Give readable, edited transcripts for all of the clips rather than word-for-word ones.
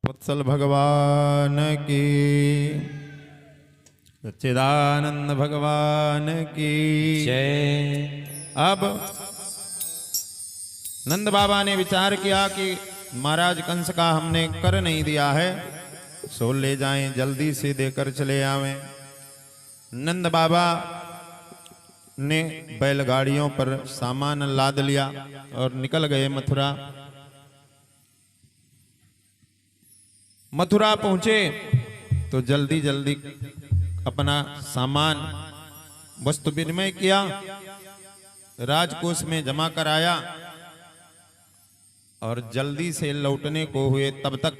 वत्सल भगवान की, सच्चिदानंद भगवान की जय। अब नंद बाबा ने विचार किया कि महाराज कंस का हमने कर नहीं दिया है, सो ले जाएं, जल्दी से देकर चले आवें। नंद बाबा ने बैलगाड़ियों पर सामान लाद लिया और निकल गए मथुरा। मथुरा पहुंचे तो जल्दी जल्दी अपना सामान वस्तु विनिमय किया, राजकोष में जमा कराया और जल्दी से लौटने को हुए तब तक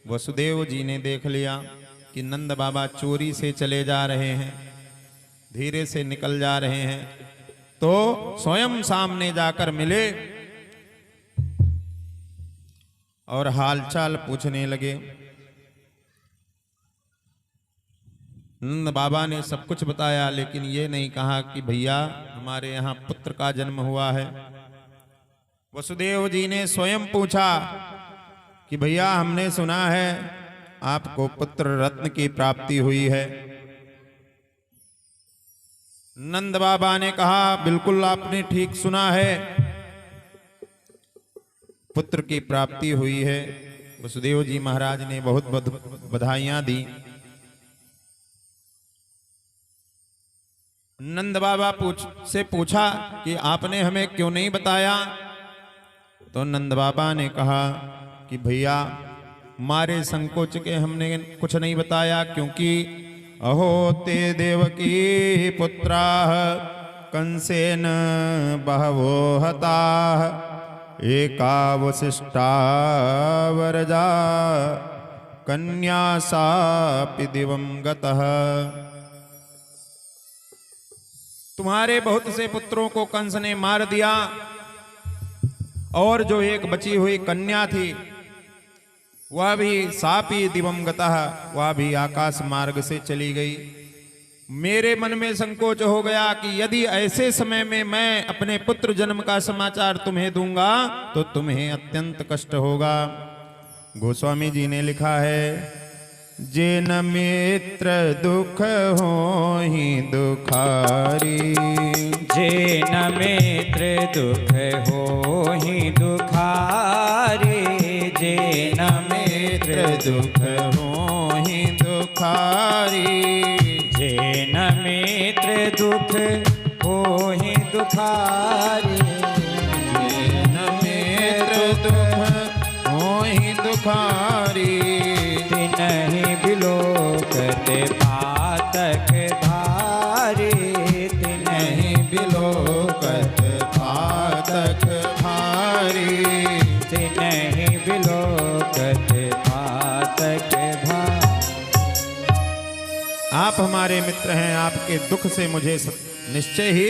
वसुदेव जी ने देख लिया कि नंद बाबा चोरी से चले जा रहे हैं, धीरे से निकल जा रहे हैं। तो स्वयं सामने जाकर मिले और हालचाल पूछने लगे। नंद बाबा ने सब कुछ बताया, लेकिन ये नहीं कहा कि भैया हमारे यहाँ पुत्र का जन्म हुआ है। वसुदेव जी ने स्वयं पूछा कि भैया हमने सुना है आपको पुत्र रत्न की प्राप्ति हुई है। नंद बाबा ने कहा बिल्कुल आपने ठीक सुना है, पुत्र की प्राप्ति हुई है। वसुदेव जी महाराज ने बहुत बहुत बधाइयां दी। नंद बाबा से पूछा कि आपने हमें क्यों नहीं बताया? तो नंद बाबा ने कहा कि भैया मारे संकोच के हमने कुछ नहीं बताया, क्योंकि अहो ते देवकी पुत्राः कंसेन बहवो हताः एका वसिष्ठा वरजा कन्या सापि दिवं गतः। तुम्हारे बहुत से पुत्रों को कंस ने मार दिया और जो एक बची हुई कन्या थी वह भी सापी दिवम गतः, वह भी आकाश मार्ग से चली गई। मेरे मन में संकोच हो गया कि यदि ऐसे समय में मैं अपने पुत्र जन्म का समाचार तुम्हें दूंगा तो तुम्हें अत्यंत कष्ट होगा। गोस्वामी जी ने लिखा है, जेन मित्र दुख होहि दुखारी, जेन मित्र दुख होहि दुखारी, जेन मित्र दुख होहि दुखारी, जेन मित्र दुख होहि दुखारी, जेन मित्र दुख होहि दुखारी, तिनहि बिलोकत पातक भारी, तिनहि बिलोकत पातक भारी, तिनहि बिलोकत पातक भारी। आप हमारे मित्र हैं, आपके दुख से मुझे निश्चय ही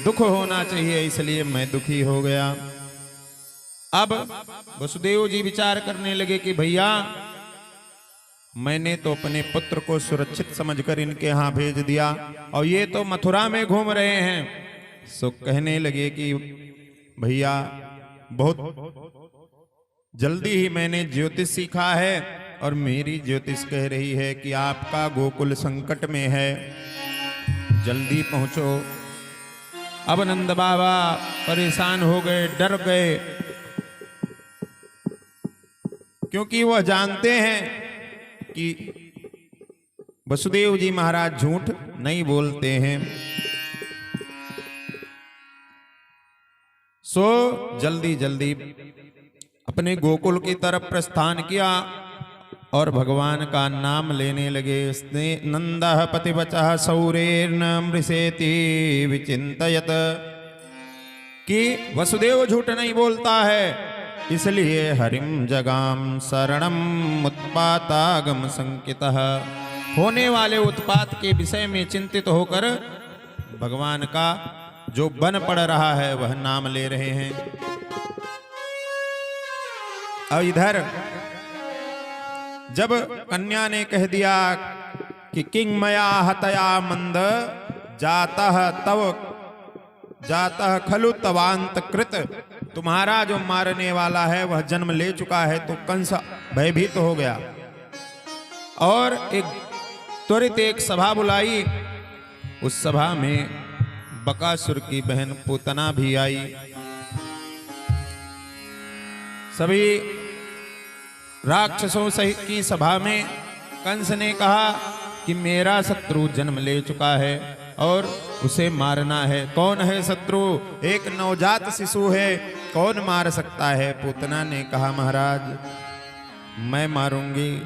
दुख होना चाहिए, इसलिए मैं दुखी हो गया। अब वसुदेव जी विचार करने लगे कि भैया मैंने तो अपने पुत्र को सुरक्षित समझकर इनके यहाँ भेज दिया और ये तो मथुरा में घूम रहे हैं। सो कहने लगे कि भैया बहुत जल्दी ही मैंने ज्योतिष सीखा है और मेरी ज्योतिष कह रही है कि आपका गोकुल संकट में है, जल्दी पहुंचो। अब नंद बाबा परेशान हो गए, डर गए, क्योंकि वह जानते हैं कि वसुदेव जी महाराज झूठ नहीं बोलते हैं। सो जल्दी जल्दी अपने गोकुल की तरफ प्रस्थान किया और भगवान का नाम लेने लगे। नंदः पतिवचः सौरेर्न मृषेति विचिन्तयत्, कि वसुदेव झूठ नहीं बोलता है, इसलिए हरिम जगाम शरणम उत्पातागम संकितः। होने वाले उत्पात के विषय में चिंतित होकर भगवान का जो बन पड़ रहा है वह नाम ले रहे हैं। और इधर जब कन्या ने कह दिया कि किंग मया हतया मंद जातः तव जातः खलु तवांत कृत, तुम्हारा जो मारने वाला है वह जन्म ले चुका है, तो कंस भयभीत हो गया और त्वरित एक सभा बुलाई। उस सभा में बकासुर की बहन पूतना भी आई। सभी राक्षसों सहित की सभा में कंस ने कहा कि मेरा शत्रु जन्म ले चुका है और उसे मारना है। कौन है शत्रु? एक नवजात शिशु है, कौन मार सकता है? पूतना ने कहा महाराज मैं मारूंगी।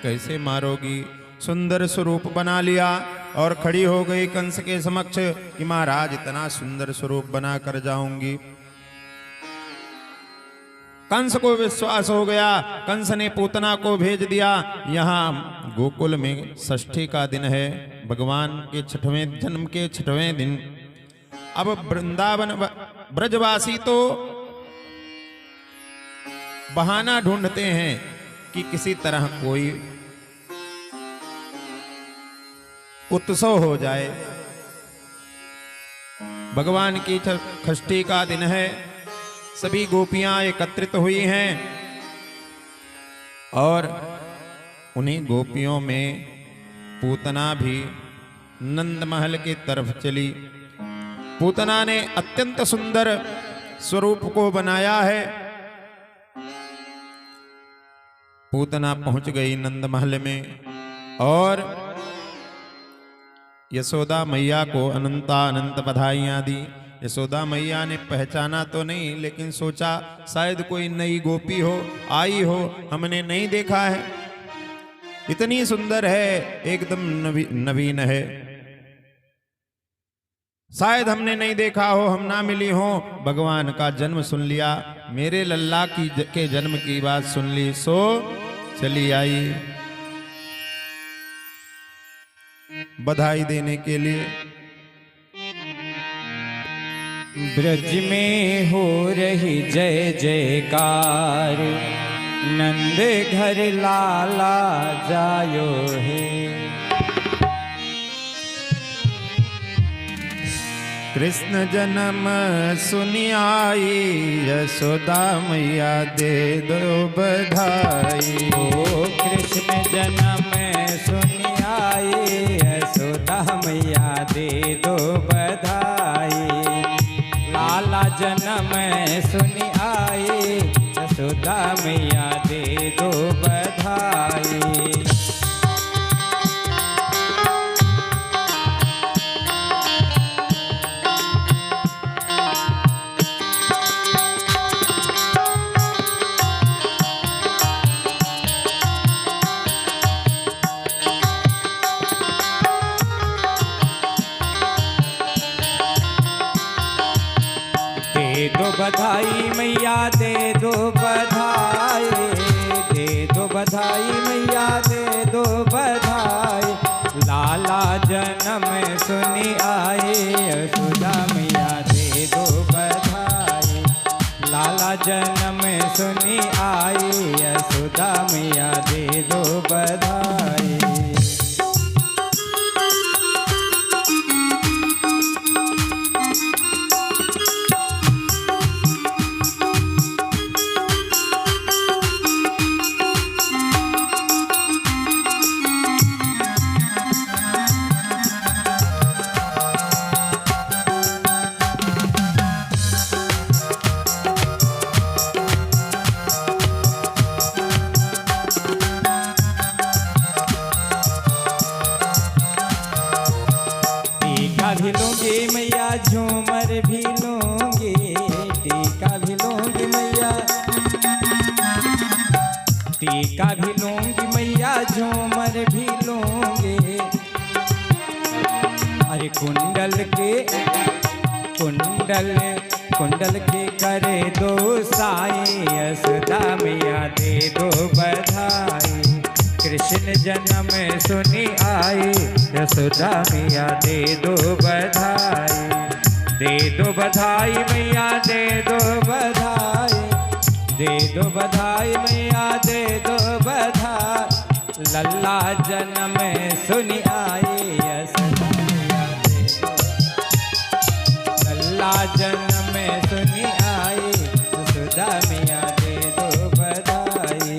कैसे मारोगी? सुंदर स्वरूप बना लिया और खड़ी हो गई कंस के समक्ष कि महाराज इतना सुंदर स्वरूप बना कर जाऊंगी। कंस को विश्वास हो गया। कंस ने पूतना को भेज दिया। यहाँ गोकुल में षष्ठी का दिन है, भगवान के छठवें जन्म के छठवें दिन। अब वृंदावन ब्रजवासी तो बहाना ढूंढते हैं कि किसी तरह कोई उत्सव हो जाए। भगवान की षष्ठी का दिन है, सभी गोपियां एकत्रित हुई हैं और उन्हीं गोपियों में पूतना भी नंद महल की तरफ चली। पूतना ने अत्यंत सुंदर स्वरूप को बनाया है। पूतना पहुंच गई नंद महल में और यशोदा मैया को अनंत बधाइयां दी। यशोदा मैया ने पहचाना तो नहीं, लेकिन सोचा शायद कोई नई गोपी हो, आई हो, हमने नहीं देखा है, इतनी सुंदर है, एकदम नवीन है, शायद हमने नहीं देखा हो, हम ना मिली हो। भगवान का जन्म सुन लिया, मेरे लल्ला के जन्म की बात सुन ली, सो चली आई बधाई देने के लिए। ब्रज में हो रही जय जयकार, नंद घर लाला जायो है। कृष्ण जन्म सुनी आई, यशोदा मैया दे दो बधाई। ओ कृष्ण जन्म सुनी आई, यशोदा मैया दे दो बधाई। लाला जन्म सुनी आई, यशोदा मैया दे दो बधाई। दे दो बधाई मैया दे दो बधाई, दे दो बधाई मैया दे दो बधाई। लाला जन्म सुनी आई, यशोदा मैया दे दो बधाई। लाला जन्म सुनी आई, यशोदा मैया दे दो बधाई। भी लूंगी मैया झूमर भी लूंगी, टीका भी लूंगी मैया, टीका भी लूंगी मैया झूमर भी लूंगी। अरे कुंडल के करे दो साई, यशोदा मैया दे दो बधाई। कृष्ण जन्म सुनी आई, यशोदा मैया दे दो बधाई। दे दो बधाई मैया दे दो बधाई, दे दो बधाई मैया दे दो बधाई। लल्ला जन्म सुनी आई, यशोदा मैया दे दो। लल्ला जन्म सुनी आई, यशोदा मैया दे दो बधाई।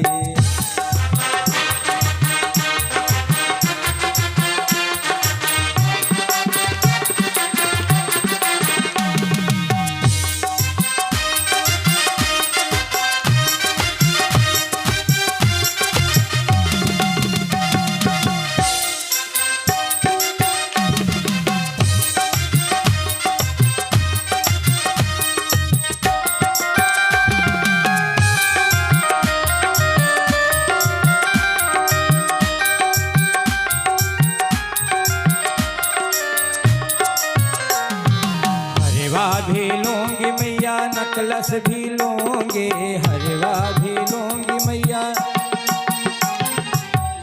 नकलस भी लूंगे, हरवा भी लूंगी मैया,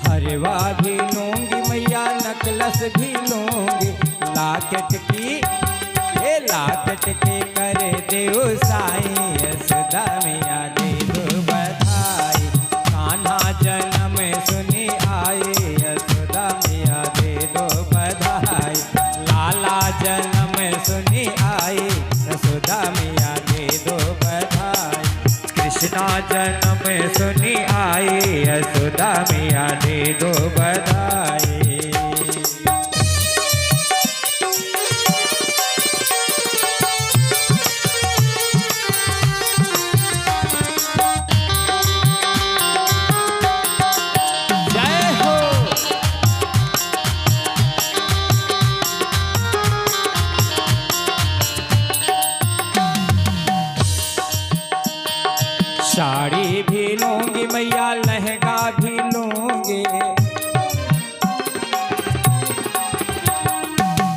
हरवा भी लूंगी मैया, नकलस भी लूंगी। लाकेट की लाकेट के कर देव साईं, यशोदा मैया दे दो बधाई। कान्हा जन्म सुनी आए, यशोदा मैया दे दो बधाई। लाला जन्म सुनी आए, यशोदा मैया दे दो बधाई। कृष्णा जन्म सुनी आए, यशोदा मैया दे दो बधाई। साड़ी भी लूंगी मैया, लहंगा भी लूंगी,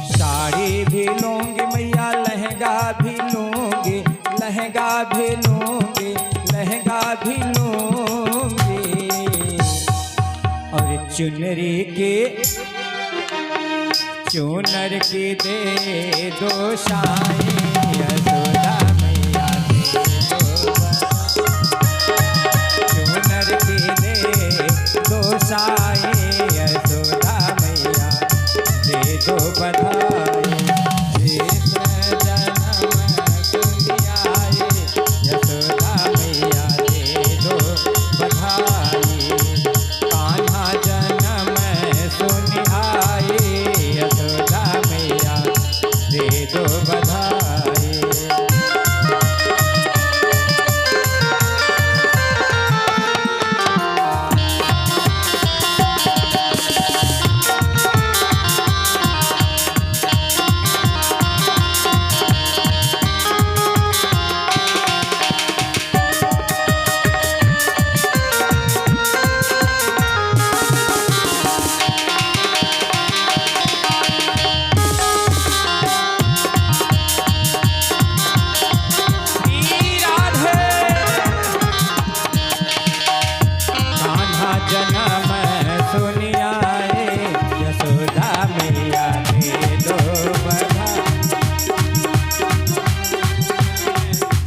साड़ी भी लूंगी मैया, लहंगा भी लूंगी, लहंगा भी लूंगी, लहंगा भी लूंगी। और चुनरी के चुनर की दे दो साईं, यशोदा मैया दे दो चुनर की दे दो साईं, यशोदा मैया दे दो बधाई। कृष्ण जन्म सुनी आए, यशोदा मैया दे दो बधाई। कान्हा जन्म सुनी आए, यशोदा मैया दे दो बधाई। जन्म सुनी आए, यशोदा मैया दे दो बधाई।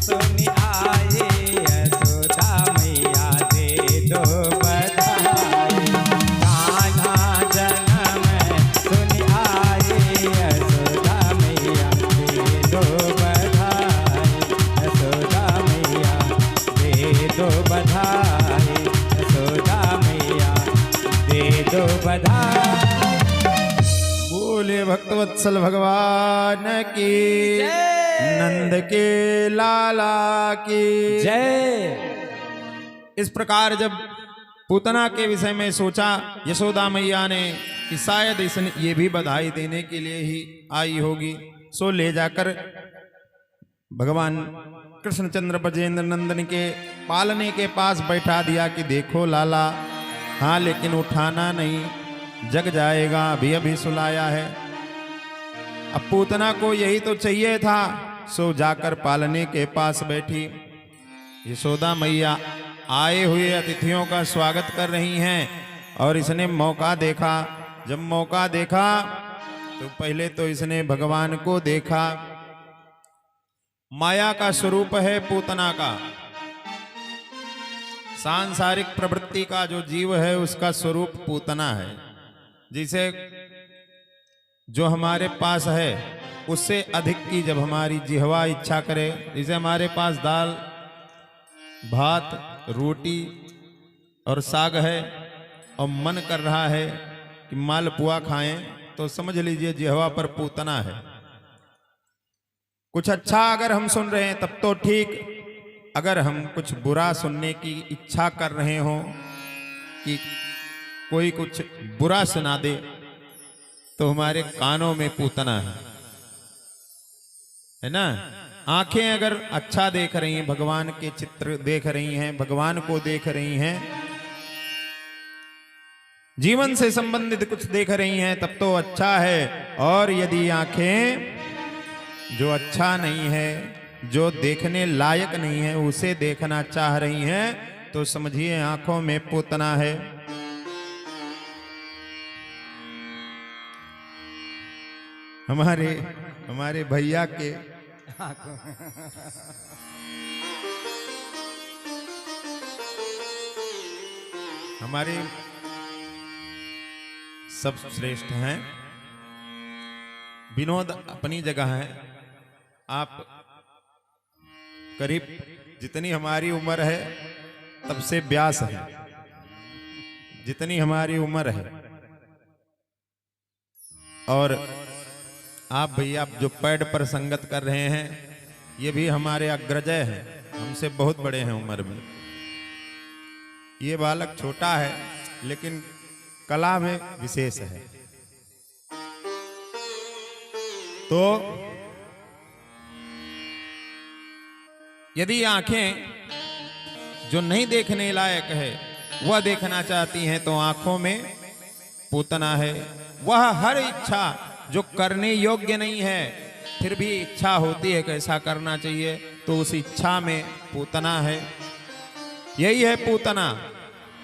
सुनी आए, यशोदा मैया दे दो बधाई। कान्हा जन्म सुनी आए, यशोदा मैया दे दो बधाई। यशोदा मैया दे दो बधाई, यशोदा मैया दे दो बधाई। बोले भक्तवत्सल भगवान की जय। नंद के लाला की जय। इस प्रकार जब पूतना के विषय में सोचा यशोदा मैया ने कि शायद इसने ये भी बधाई देने के लिए ही आई होगी, सो ले जाकर भगवान कृष्णचंद्र ब्रजेंद्र नंदन के पालने के पास बैठा दिया कि देखो लाला, हाँ लेकिन उठाना नहीं, जग जाएगा, अभी अभी सुलाया है। अब पूतना को यही तो चाहिए था, सो जाकर पालने के पास बैठी। यशोदा मैया आए हुए अतिथियों का स्वागत कर रही हैं और इसने मौका देखा। जब मौका देखा तो पहले तो इसने भगवान को देखा। माया का स्वरूप है पूतना का, सांसारिक प्रवृत्ति का जो जीव है उसका स्वरूप पूतना है। जिसे जो हमारे पास है उससे अधिक की जब हमारी जिह्वा इच्छा करे, जैसे हमारे पास दाल भात रोटी और साग है और मन कर रहा है कि मालपुआ खाएं, तो समझ लीजिए जिह्वा पर पूतना है। कुछ अच्छा अगर हम सुन रहे हैं तब तो ठीक, अगर हम कुछ बुरा सुनने की इच्छा कर रहे हो कि कोई कुछ बुरा सुना दे, तो हमारे कानों में पूतना है ना। आंखें अगर अच्छा देख रही हैं, भगवान के चित्र देख रही हैं, भगवान को देख रही हैं, जीवन से संबंधित कुछ देख रही हैं, तब तो अच्छा है। और यदि आंखें जो अच्छा नहीं है जो देखने लायक नहीं है उसे देखना चाह रही हैं, तो समझिए आंखों में पूतना है। हमारे भैया के हमारे सब श्रेष्ठ हैं। विनोद अपनी जगह है। आप करीब जितनी हमारी उम्र है तब से ब्यास है, जितनी हमारी उम्र है। और आप भैया जो पैड पर संगत कर रहे हैं, ये भी हमारे अग्रजय हैं, हमसे बहुत बड़े हैं उम्र में। ये बालक छोटा है लेकिन कला में विशेष है। तो यदि आंखें जो नहीं देखने लायक है वह देखना चाहती हैं, तो आंखों में पूतना है। वह हर इच्छा जो करने योग्य नहीं है फिर भी इच्छा होती है कैसा करना चाहिए, तो उस इच्छा में पूतना है। यही है पूतना,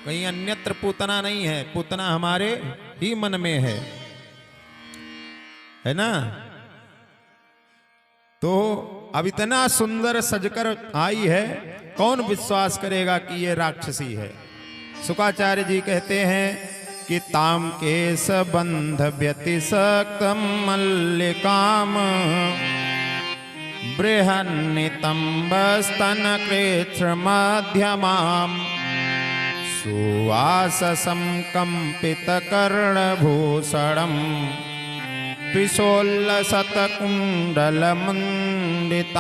कहीं अन्यत्र पूतना नहीं है। पूतना हमारे ही मन में है ना। तो अब इतना सुंदर सजकर आई है, कौन विश्वास करेगा कि ये राक्षसी है। शुकाचार्य जी कहते हैं कि ताम केश बंध व्यतिसक्तम मल्लिकाम बृहन्नितंब स्तन कृत्र मध्यमाम सुवाससं कंपित कर्णभूषणम त्रिशोल्लसत कुंडल मंडिताननम।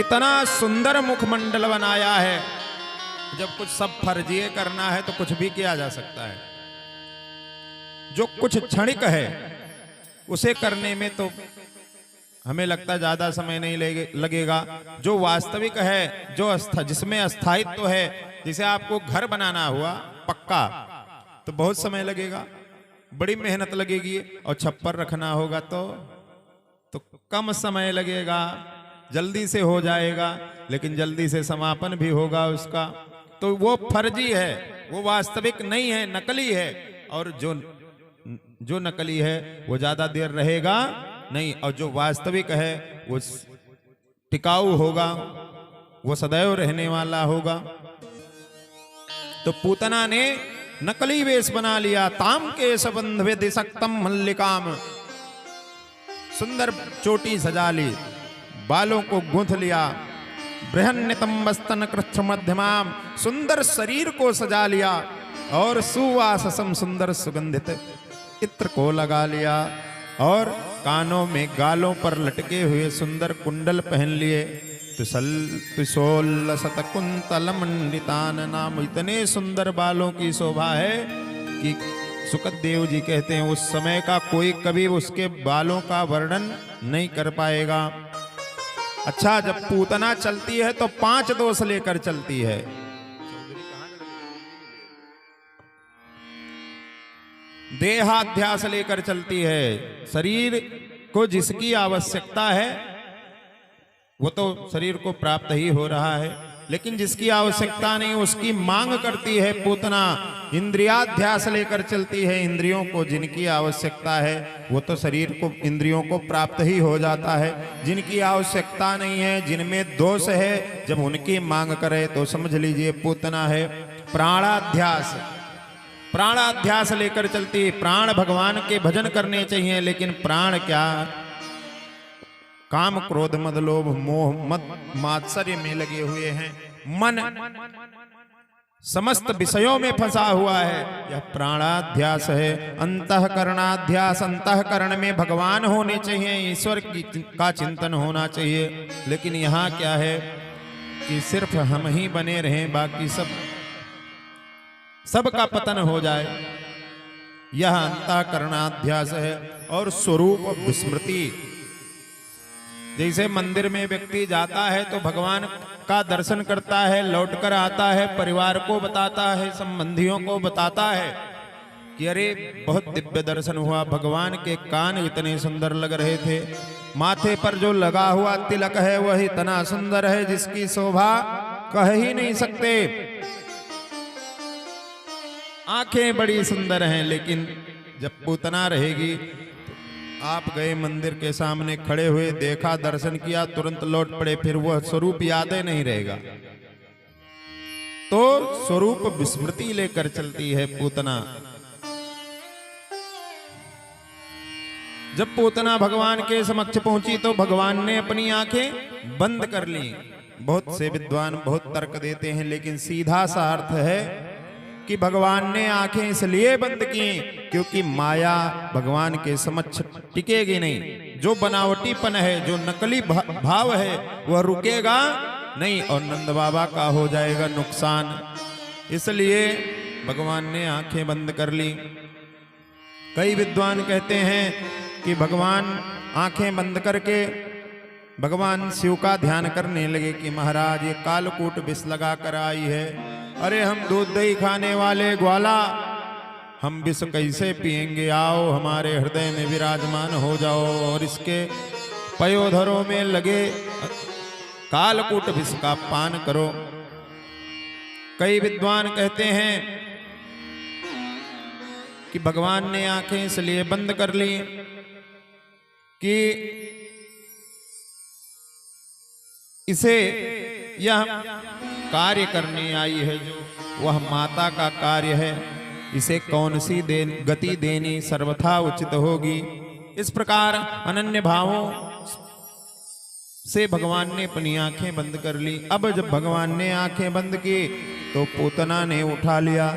इतना सुंदर मुखमंडल बनाया है, जब कुछ सब फर्जिए करना है तो कुछ भी किया जा सकता है। जो कुछ क्षणिक है उसे करने में तो हमें लगता है ज्यादा समय नहीं लगेगा। जो वास्तविक है, जो जिसमें अस्थायित्व है, जिसे आपको घर बनाना हुआ पक्का तो बहुत समय लगेगा, बड़ी मेहनत लगेगी। और छप्पर रखना होगा तो कम समय लगेगा, जल्दी से हो जाएगा, लेकिन जल्दी से समापन भी होगा उसका। तो वो फर्जी है, वो वास्तविक नहीं है, नकली है। और जो नकली है वो ज्यादा देर रहेगा नहीं, और जो वास्तविक है वो टिकाऊ होगा, वो सदैव रहने वाला होगा। तो पूतना ने नकली वेश बना लिया। ताम केश बंध व्यतिसक्तम मल्लिकाम, सुंदर चोटी सजा ली, बालों को गूंथ लिया। बृहन्नितंब स्तन कृच्छ मध्यमाम, सुंदर शरीर को सजा लिया। और सुवाससम, सुंदर सुगंधित इत्र को लगा लिया। और कानों में गालों पर लटके हुए सुंदर कुंडल पहन लिए। त्रिशोल्लसत कुंतल मंडितान नाम, इतने सुंदर बालों की शोभा है कि सुखदेव जी कहते हैं उस समय का कोई कभी उसके बालों का वर्णन नहीं कर पाएगा। अच्छा, जब पूतना चलती है तो 5 दोष लेकर चलती है। देहाध्यास लेकर चलती है। शरीर को जिसकी आवश्यकता है वो तो शरीर को प्राप्त ही हो रहा है, लेकिन जिसकी आवश्यकता नहीं उसकी मांग करती है पूतना। इंद्रियाध्यास लेकर चलती है। इंद्रियों को जिनकी आवश्यकता है वो तो शरीर को, इंद्रियों को प्राप्त ही हो जाता है। जिनकी आवश्यकता नहीं है, जिनमें दोष है, जब उनकी मांग करे तो समझ लीजिए पूतना है। प्राणाध्यास, प्राणाध्यास लेकर चलती। प्राण भगवान के भजन करने चाहिए, लेकिन प्राण क्या, काम क्रोध मद लोभ मोह मद मात्सर्य में लगे हुए हैं। मन समस्त विषयों में फंसा हुआ है, यह प्राणाध्यास है। अंतःकरणाध्यास, अंतःकरण में भगवान होने चाहिए, ईश्वर का चिंतन होना चाहिए। लेकिन यहाँ क्या है कि सिर्फ हम ही बने रहें, बाकी सबका पतन हो जाए, यह अंतःकरणाध्यास है। और स्वरूप विस्मृति, जैसे मंदिर में व्यक्ति जाता है तो भगवान का दर्शन करता है, लौटकर आता है, परिवार को बताता है, संबंधियों को बताता है कि अरे बहुत दिव्य दर्शन हुआ, भगवान के कान इतने सुंदर लग रहे थे, माथे पर जो लगा हुआ तिलक है वह इतना सुंदर है जिसकी शोभा कह ही नहीं सकते। आंखें बड़ी सुंदर हैं, लेकिन जब पूतना रहेगी तो आप गए मंदिर के सामने खड़े हुए, देखा, दर्शन किया, तुरंत लौट पड़े, फिर वह स्वरूप यादें नहीं रहेगा। तो स्वरूप विस्मृति लेकर चलती है पूतना। जब पूतना भगवान के समक्ष पहुंची तो भगवान ने अपनी आंखें बंद कर ली। बहुत से विद्वान बहुत तर्क देते हैं, लेकिन सीधा सा अर्थ है कि भगवान ने आंखें इसलिए बंद की क्योंकि माया भगवान के समक्ष टिकेगी नहीं। जो बनावटीपन है, जो नकली भाव है, वह रुकेगा नहीं और नंद बाबा का हो जाएगा नुकसान। इसलिए भगवान ने आंखें बंद कर ली। कई विद्वान कहते हैं कि भगवान आंखें बंद करके भगवान शिव का ध्यान करने लगे कि महाराज ये कालकूट विष लगा कर आई है। अरे हम दूध दही खाने वाले ग्वाला, हम विष कैसे पिएंगे? आओ हमारे हृदय में विराजमान हो जाओ और इसके पयोधरों में लगे कालकूट विष का पान करो। कई विद्वान कहते हैं कि भगवान ने आंखें इसलिए बंद कर ली कि इसे यह कार्य करने आई है जो वह माता का कार्य है, इसे कौन सी गति देनी सर्वथा उचित होगी। इस प्रकार अनन्य भावों से भगवान ने अपनी आंखें बंद कर ली। अब जब भगवान ने आंखें बंद की तो पूतना ने उठा लिया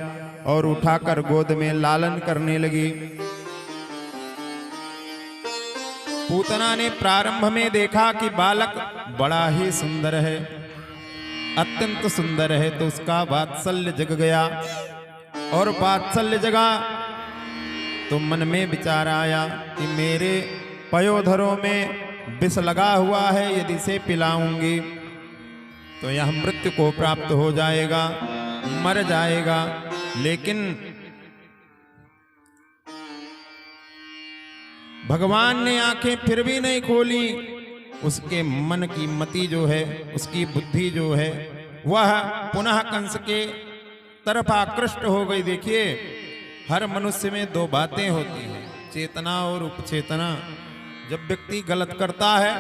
और उठाकर गोद में लालन करने लगी। पूतना ने प्रारंभ में देखा कि बालक बड़ा ही सुंदर है, अत्यंत सुंदर है, तो उसका वात्सल्य जग गया। और वात्सल्य जगा तो मन में विचार आया कि मेरे पयोधरों में विष लगा हुआ है, यदि से पिलाऊंगी तो यह मृत्यु को प्राप्त हो जाएगा, मर जाएगा। लेकिन भगवान ने आंखें फिर भी नहीं खोली। उसके मन की मति जो है, उसकी बुद्धि जो है, वह पुनः कंस के तरफ आकृष्ट हो गई। देखिए, हर मनुष्य में दो बातें होती हैं, चेतना और उपचेतना। जब व्यक्ति गलत करता है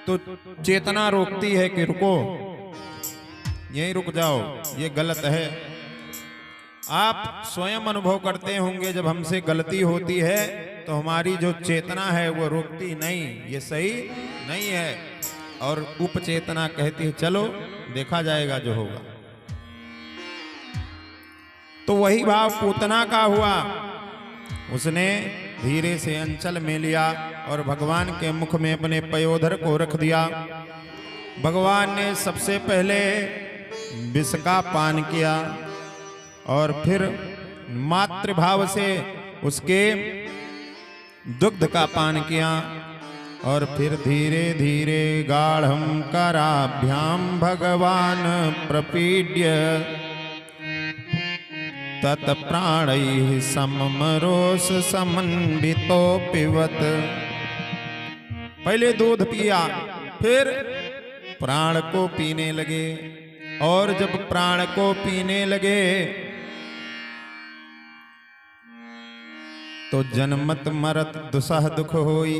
तो चेतना रोकती है कि रुको, यहीं रुक जाओ, ये गलत है। आप स्वयं अनुभव करते होंगे, जब हमसे गलती होती है तो हमारी जो चेतना है वो रोकती नहीं, ये सही नहीं है, और उपचेतना कहती है चलो देखा जाएगा जो होगा। तो वही भाव पूतना का हुआ। उसने धीरे से अंचल में लिया और भगवान के मुख में अपने पयोधर को रख दिया। भगवान ने सबसे पहले विष का पान किया और फिर मातृभाव से उसके दुग्ध का पान किया और फिर धीरे धीरे गाढ़ं कराभ्याम भगवान प्रपीड्य तत्प्राणैः सममरोष समन्वितो पिबत। पहले दूध पिया, फिर प्राण को पीने लगे, और जब प्राण को पीने लगे तो जन्मत मरत दुसह दुख होई।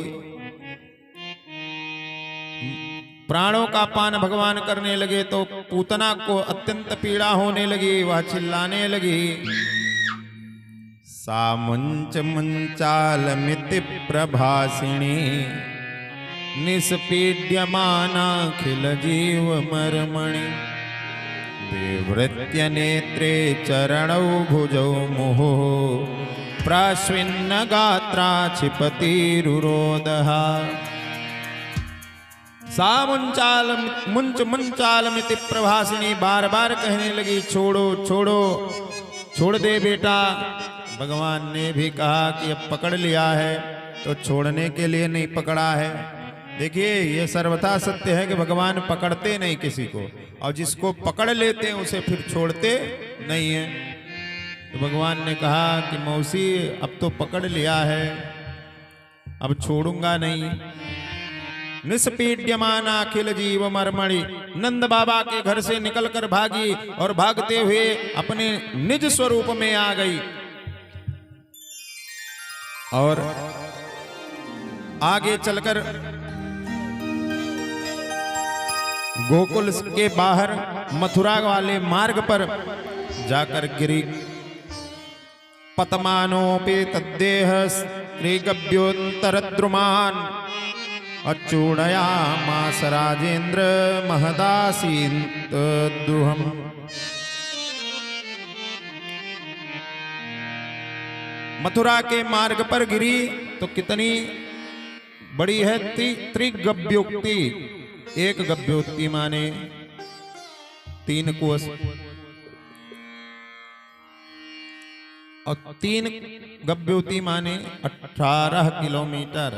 प्राणों का पान भगवान करने लगे तो पूतना को अत्यंत पीड़ा होने लगी। वह चिल्लाने लगी, सा मुंच मुंचालमिति प्रभासिणी निष्पीड्यमानाखिल जीव मर्मणि विवृत्य नेत्रे चरणौ भुजौ मुहुः प्राश्विन्न गात्रा क्षिपतिरुरोदः। सा मुंच मुंचालमिति प्रभासिनी बार बार कहने लगी, छोड़ो छोड़ो, छोड़ दे बेटा। भगवान ने भी कहा कि अब पकड़ लिया है तो छोड़ने के लिए नहीं पकड़ा है। देखिए, ये सर्वथा सत्य है कि भगवान पकड़ते नहीं किसी को, और जिसको पकड़ लेते हैं उसे फिर छोड़ते नहीं है। तो भगवान ने कहा कि मौसी अब तो पकड़ लिया है, अब छोड़ूंगा नहीं। निष्पीड्यमान अखिल जीव मरमणि। नंद बाबा के घर से निकलकर भागी और भागते हुए अपने निज स्वरूप में आ गई और आगे चलकर गोकुल के बाहर मथुरा वाले मार्ग पर जाकर गिरी। पतमानोपि तद्देह स्त्रीगभ्योत्तरद्रुमान् अच्चूडयामास राजेन्द्र महदासीत दुहम। मथुरा के मार्ग पर गिरी तो कितनी बड़ी है त्रिगभ्योक्ति। एक गभ्योक्ति माने 3 कोस और 3 गभ्योक्ति माने 18 किलोमीटर।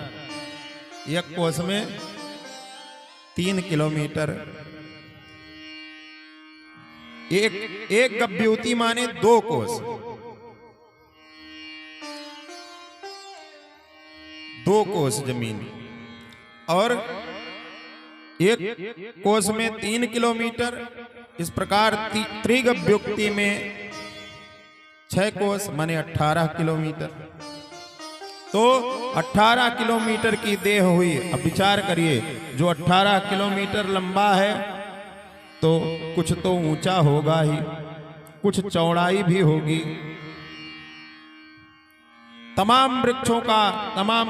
एक कोस में 3 किलोमीटर। एक गभ्योक्ति माने 2 कोस। 2 कोस जमीन और एक कोस में 3 किलोमीटर। इस प्रकार त्रिगभ्योक्ति में 6 कोस माने 18 किलोमीटर। तो 18 किलोमीटर की देह हुई। अब विचार करिए, जो 18 किलोमीटर लंबा है तो कुछ तो ऊंचा होगा ही, कुछ चौड़ाई भी होगी। तमाम वृक्षों का, तमाम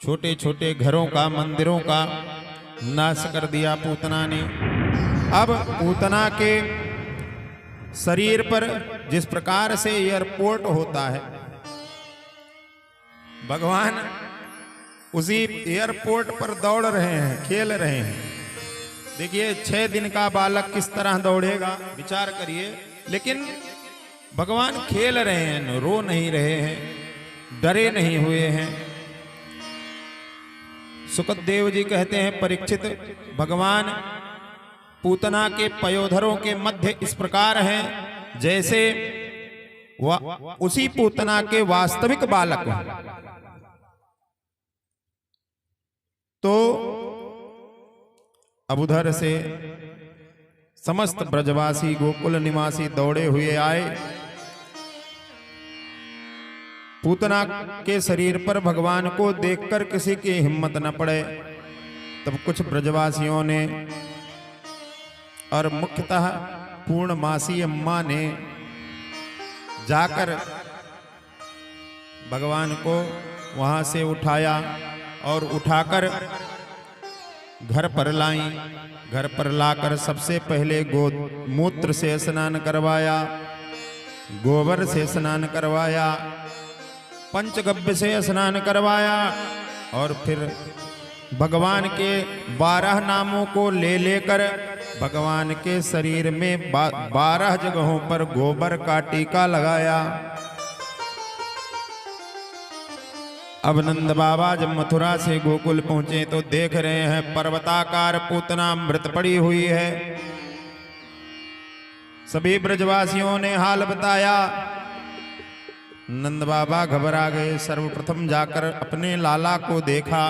छोटे छोटे घरों का, मंदिरों का नाश कर दिया पूतना ने। अब पूतना के शरीर पर जिस प्रकार से एयरपोर्ट होता है, भगवान उसी एयरपोर्ट पर दौड़ रहे हैं, खेल रहे हैं। देखिए 6 दिन का बालक किस तरह दौड़ेगा, विचार करिए। लेकिन भगवान खेल रहे हैं, रो नहीं रहे हैं, डरे नहीं हुए हैं। सुखदेव जी कहते हैं, परीक्षित भगवान पूतना के पयोधरों के मध्य इस प्रकार हैं जैसे उसी पूतना के वास्तविक बालक हैं। तो अब उधर से समस्त ब्रजवासी गोकुल निवासी दौड़े हुए आए। पूतना के शरीर पर भगवान को देखकर किसी की हिम्मत न पड़े। तब कुछ ब्रजवासियों ने और मुख्यतः पूर्णमासी अम्मा ने जाकर भगवान को वहां से उठाया और उठाकर घर पर लाई। घर पर लाकर सबसे पहले गोमूत्र से स्नान करवाया, गोबर से स्नान करवाया, पंचगव्य से स्नान करवाया और फिर भगवान के 12 नामों को ले लेकर भगवान के शरीर में 12 जगहों पर गोबर का टीका लगाया। अब नंद बाबा जब मथुरा से गोकुल पहुंचे तो देख रहे हैं पर्वताकार पूतना मृत पड़ी हुई है। सभी ब्रजवासियों ने हाल बताया। नंद बाबा घबरा गए। सर्वप्रथम जाकर अपने लाला को देखा,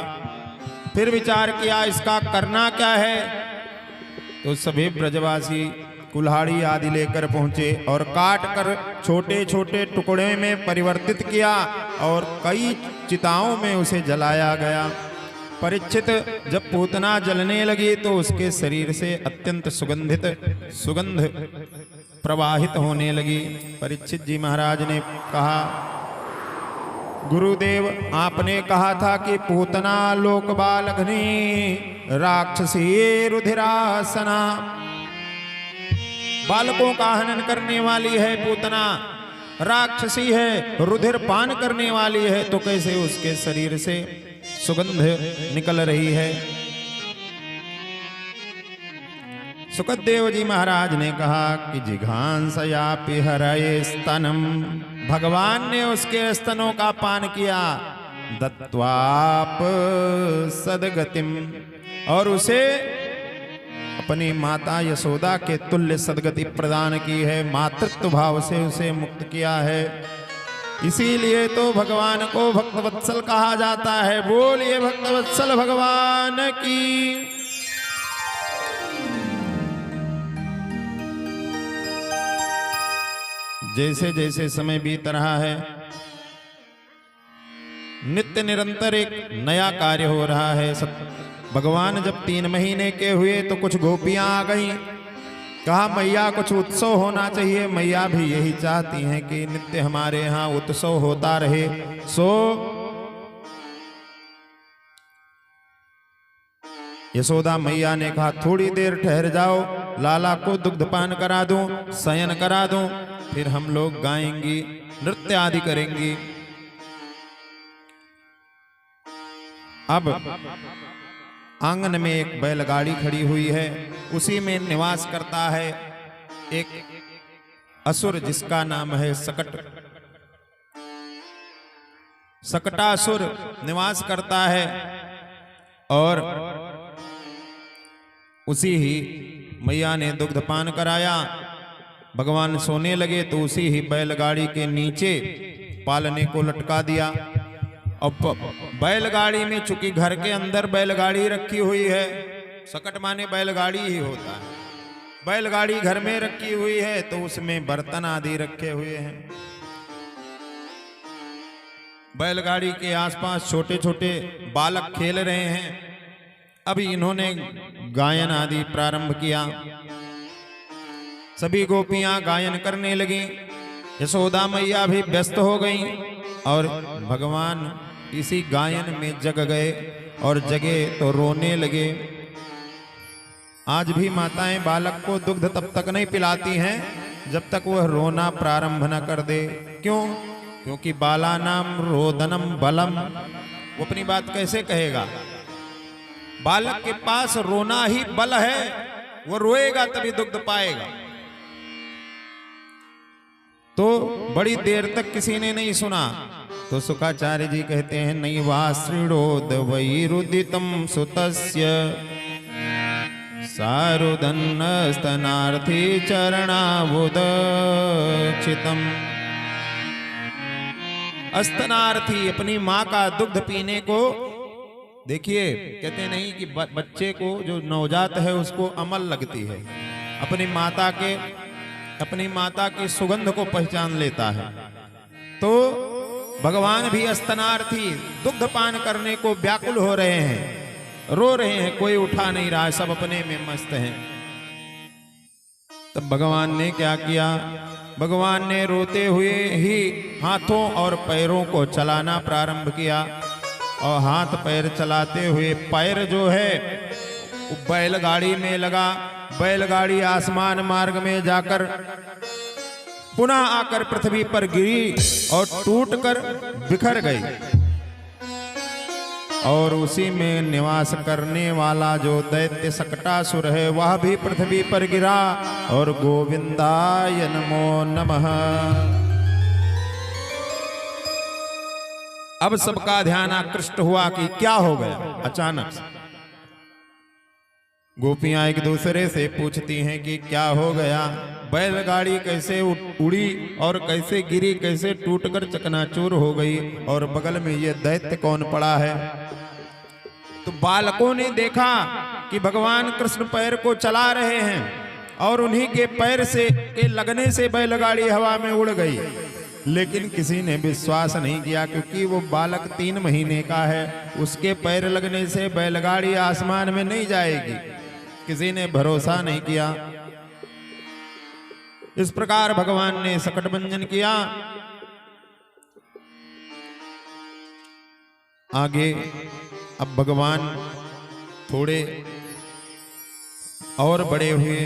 फिर विचार किया इसका करना क्या है। तो सभी ब्रजवासी कुल्हाड़ी आदि लेकर पहुंचे और काट कर छोटे छोटे टुकड़े में परिवर्तित किया और कई चिताओं में उसे जलाया गया। परीक्षित जब पूतना जलने लगी तो उसके शरीर से अत्यंत सुगंध प्रवाहित होने लगी। परीक्षित जी महाराज ने कहा, गुरुदेव आपने कहा था कि पूतना लोकबालघ्नी राक्षसी रुधिरासना, बालकों का हनन करने वाली है पूतना, राक्षसी है, रुधिर पान करने वाली है, तो कैसे उसके शरीर से सुगंध निकल रही है। सुखदेव जी महाराज ने कहा कि जिघांसयापि हरये स्तनम, भगवान ने उसके स्तनों का पान किया। दत्वाप सदगतिम, और उसे अपनी माता यशोदा के तुल्य सदगति प्रदान की है, मातृत्व भाव से उसे मुक्त किया है। इसीलिए तो भगवान को भक्तवत्सल कहा जाता है। बोलिए भक्तवत्सल भगवान की। जैसे जैसे समय बीत रहा है, नित्य निरंतर एक नया कार्य हो रहा है। भगवान जब 3 महीने के हुए तो कुछ गोपियां आ गई, कहा मैया कुछ उत्सव होना चाहिए। मैया भी यही चाहती हैं कि नित्य हमारे यहाँ उत्सव होता रहे। सो यशोदा मैया ने कहा थोड़ी देर ठहर जाओ, लाला को दुग्धपान करा दूं, शयन करा दूं, फिर हम लोग गाएंगी, नृत्य आदि करेंगी। अब आंगन में एक बैलगाड़ी खड़ी हुई है, उसी में निवास करता है एक असुर जिसका नाम है सकट। सकटासुर निवास करता है और उसी ही मैया ने दुग्धपान कराया। भगवान सोने लगे तो उसी ही बैलगाड़ी के नीचे पालने को लटका दिया। अब बैलगाड़ी में चूंकि घर के अंदर बैलगाड़ी रखी हुई है, सकट माने बैलगाड़ी ही होता है, बैलगाड़ी घर में रखी हुई है तो उसमें बर्तन आदि रखे हुए हैं। बैलगाड़ी के आसपास छोटे छोटे बालक खेल रहे हैं। अभी इन्होंने गायन आदि प्रारंभ किया। सभी गोपियां गायन करने लगी, यशोदा मैया भी व्यस्त हो गईं और भगवान इसी गायन में जग गए और जगे तो रोने लगे। आज भी माताएं बालक को दुग्ध तब तक नहीं पिलाती हैं जब तक वह रोना प्रारंभ न कर दे। क्यों? क्योंकि बालानाम रोदनम बलम। वो अपनी बात कैसे कहेगा? बालक के पास रोना ही बल है, वो रोएगा तभी दुग्ध पाएगा। तो बड़ी देर तक किसी ने नहीं सुना तो शुकाचार्य जी कहते हैं नैवाश्रिणोद वैरुदितम सुतस्य सारुदन्न स्तनार्थी चरणावुदक्षितम। स्तनार्थी अपनी माँ का दुग्ध पीने को, देखिए कहते नहीं कि बच्चे को जो नवजात है उसको अमल लगती है, अपनी माता की सुगंध को पहचान लेता है। तो भगवान भी स्तनार्थी दुग्ध पान करने को व्याकुल हो रहे हैं, रो रहे हैं, कोई उठा नहीं रहा है, सब अपने में मस्त हैं। तब भगवान ने क्या किया? भगवान ने रोते हुए ही हाथों और पैरों को चलाना प्रारंभ किया और हाथ पैर चलाते हुए पैर जो है वो बैलगाड़ी में लगा। बैलगाड़ी आसमान मार्ग में जाकर पुनः आकर पृथ्वी पर गिरी और टूटकर बिखर गई। और उसी में निवास करने वाला जो दैत्य सकटासुर है वह भी पृथ्वी पर गिरा और गोविंदाय नमो नमः। अब सबका ध्यान आकृष्ट हुआ कि क्या हो गया। अचानक से गोपियां एक दूसरे से पूछती हैं कि क्या हो गया, बैलगाड़ी कैसे उड़ी और कैसे गिरी, कैसे टूटकर चकनाचूर हो गई और बगल में ये दैत्य कौन पड़ा है। तो बालकों ने देखा कि भगवान कृष्ण पैर को चला रहे हैं और उन्हीं के पैर से के लगने से बैलगाड़ी हवा में उड़ गई। लेकिन किसी ने विश्वास नहीं किया क्योंकि वो बालक 3 महीने का है, उसके पैर लगने से बैलगाड़ी आसमान में नहीं जाएगी। किसी ने भरोसा नहीं किया। इस प्रकार भगवान ने सकट भंजन किया। आगे अब भगवान थोड़े और बड़े हुए,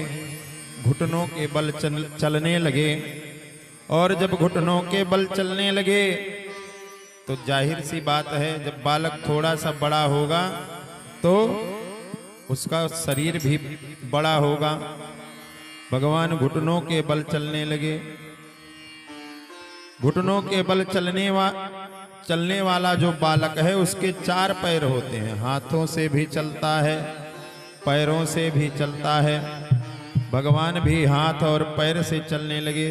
घुटनों के बल चलने लगे और जब घुटनों के बल चलने लगे तो जाहिर सी बात है जब बालक थोड़ा सा बड़ा होगा तो उसका शरीर भी बड़ा होगा। भगवान घुटनों के बल चलने लगे। घुटनों के बल चलने वाला जो बालक है उसके 4 पैर होते हैं, हाथों से भी चलता है, पैरों से भी चलता है। भगवान भी हाथ और पैर से चलने लगे।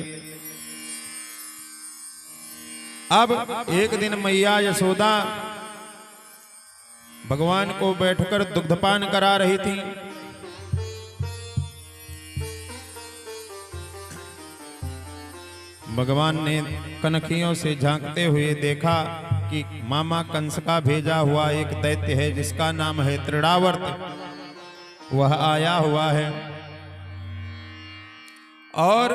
अब एक दिन मैया यशोदा भगवान को बैठकर दुग्धपान करा रही थी। भगवान ने कनखियों से झांकते हुए देखा कि मामा कंस का भेजा हुआ एक दैत्य है जिसका नाम है त्रिडावर्त, वह आया हुआ है। और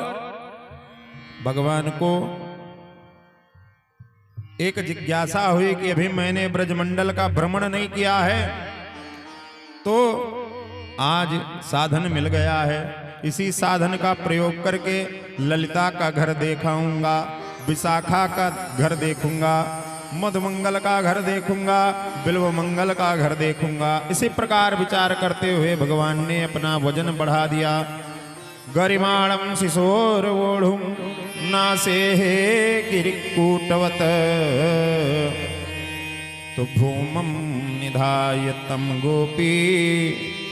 भगवान को एक जिज्ञासा हुई कि अभी मैंने ब्रजमंडल का भ्रमण नहीं किया है, तो आज साधन मिल गया है। इसी साधन का प्रयोग करके ललिता का घर देखाऊंगा, विशाखा का घर देखूंगा, मधुमंगल का घर देखूंगा, बिल्वमंगल का घर देखूंगा। इसी प्रकार विचार करते हुए भगवान ने अपना वजन बढ़ा दिया। गरिमाणं शिशोर वोढुं नासे गिरिकूटवत तो भूमं निधाय तं गोपी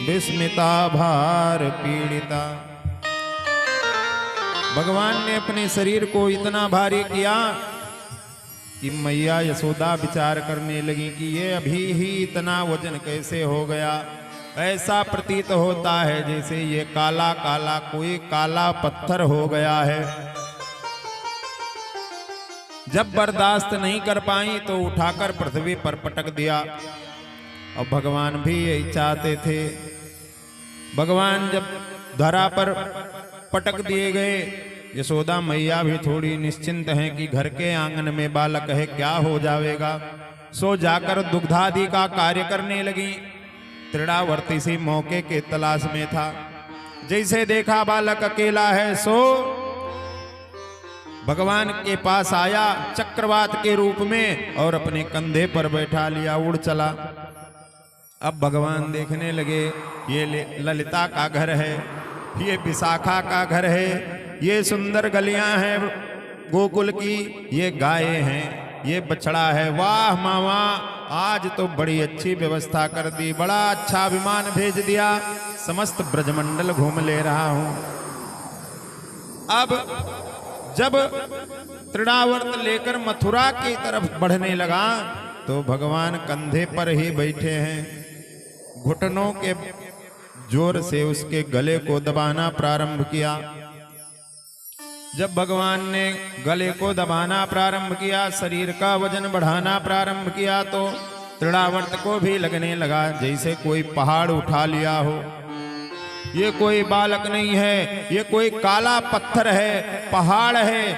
विस्मिता भार पीड़िता। भगवान ने अपने शरीर को इतना भारी किया कि मैया यशोदा विचार करने लगी कि ये अभी ही इतना वजन कैसे हो गया। ऐसा प्रतीत होता है जैसे ये काला काला कोई काला पत्थर हो गया है। जब बर्दाश्त नहीं कर पाई तो उठाकर पृथ्वी पर पटक दिया। और भगवान भी यही चाहते थे। भगवान जब धरा पर पटक दिए गए, यशोदा मैया भी थोड़ी निश्चिंत हैं कि घर के आंगन में बालक है, क्या हो जाएगा। सो जाकर दुग्धादि का कार्य करने लगी। त्रिडावर्त इसी मौके के तलाश में था। जैसे देखा बालक अकेला है, सो भगवान के पास आया चक्रवात के रूप में और अपने कंधे पर बैठा लिया, उड़ चला। अब भगवान देखने लगे ये ललिता का घर है, ये विशाखा का घर है, ये सुंदर गलियां हैं गोकुल की, ये गायें हैं, ये बछड़ा है। वाह मामा, आज तो बड़ी अच्छी व्यवस्था कर दी, बड़ा अच्छा विमान भेज दिया, समस्त ब्रजमंडल घूम ले रहा हूं। अब जब त्रिडावर्त लेकर मथुरा की तरफ बढ़ने लगा तो भगवान कंधे पर ही बैठे हैं। घुटनों के जोर से उसके गले को दबाना प्रारंभ किया। जब भगवान ने गले को दबाना प्रारंभ किया, शरीर का वजन बढ़ाना प्रारंभ किया, तो त्रिडावर्त को भी लगने लगा जैसे कोई पहाड़ उठा लिया हो। ये कोई बालक नहीं है, ये कोई काला पत्थर है, पहाड़ है।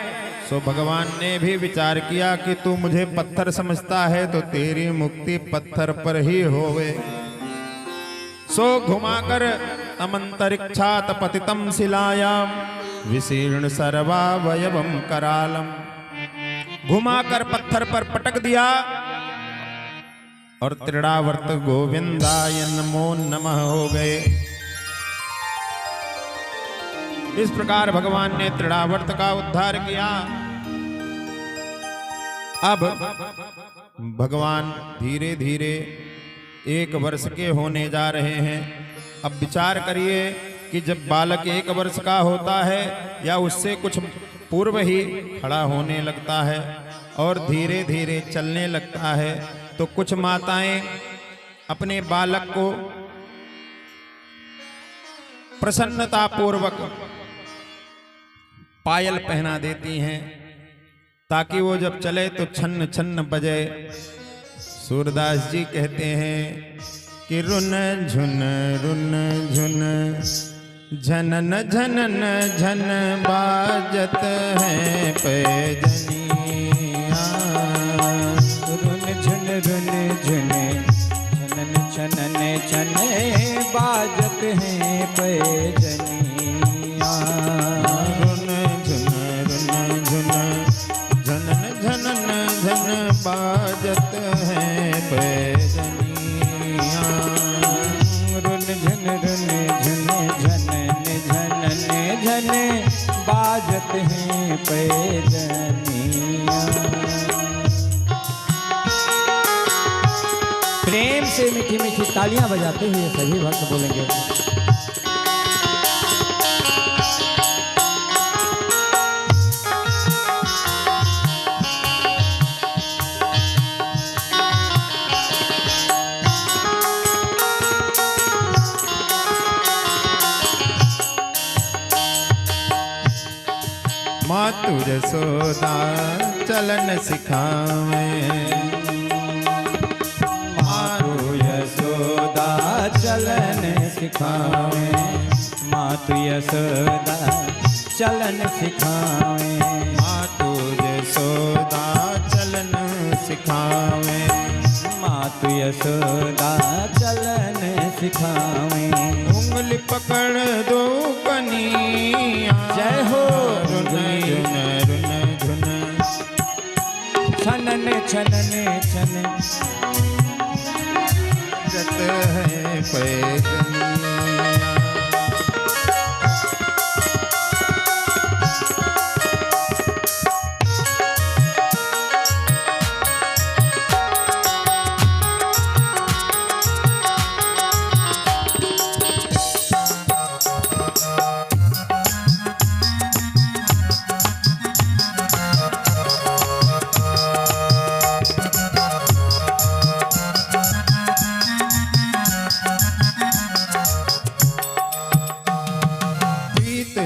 सो भगवान ने भी विचार किया कि तू मुझे पत्थर समझता है तो तेरी मुक्ति पत्थर पर ही होवे। सो घुमाकर तमंतरिक्षात पतितम शिलायाम विशीर्ण सर्वावयवम करालम, घुमाकर पत्थर पर पटक दिया और त्रिडावर्त गोविंदाय नमो नमः हो गए। इस प्रकार भगवान ने त्रिडावर्त का उद्धार किया। अब भगवान धीरे धीरे 1 वर्ष के होने जा रहे हैं। अब विचार करिए कि जब बालक 1 वर्ष का होता है या उससे कुछ पूर्व ही खड़ा होने लगता है और धीरे धीरे चलने लगता है, तो कुछ माताएं अपने बालक को प्रसन्नता पूर्वक पायल पहना देती हैं ताकि वो जब चले तो छन्न छन्न बजे। सूरदास जी कहते हैं कि रुन झुन झनन झनन झन बाजत है पैजनिया। रुन झुन झनन छनन छन बाजत है पैजनिया। रुन झुन झनन झनन झन बाजत है पैजनिया। रुन झुन झनन झन बाजत है पैजनिया। प्रेम से मीठी मीठी तालियां बजाते हुए सभी भक्त बोलेंगे। मातु यशोदा चलन सिखावे, मातु यशोदा चलन सिखावे, मातु यशोदा चलन सिखावे, मातु यशोदा चलन सिखावे, मातु यशोदा चलन सिखावे। उंगली पकड़ दो कनिया, जय हो रुन रुन रुन रुन, छनन छनन छन जत है पैदनिया।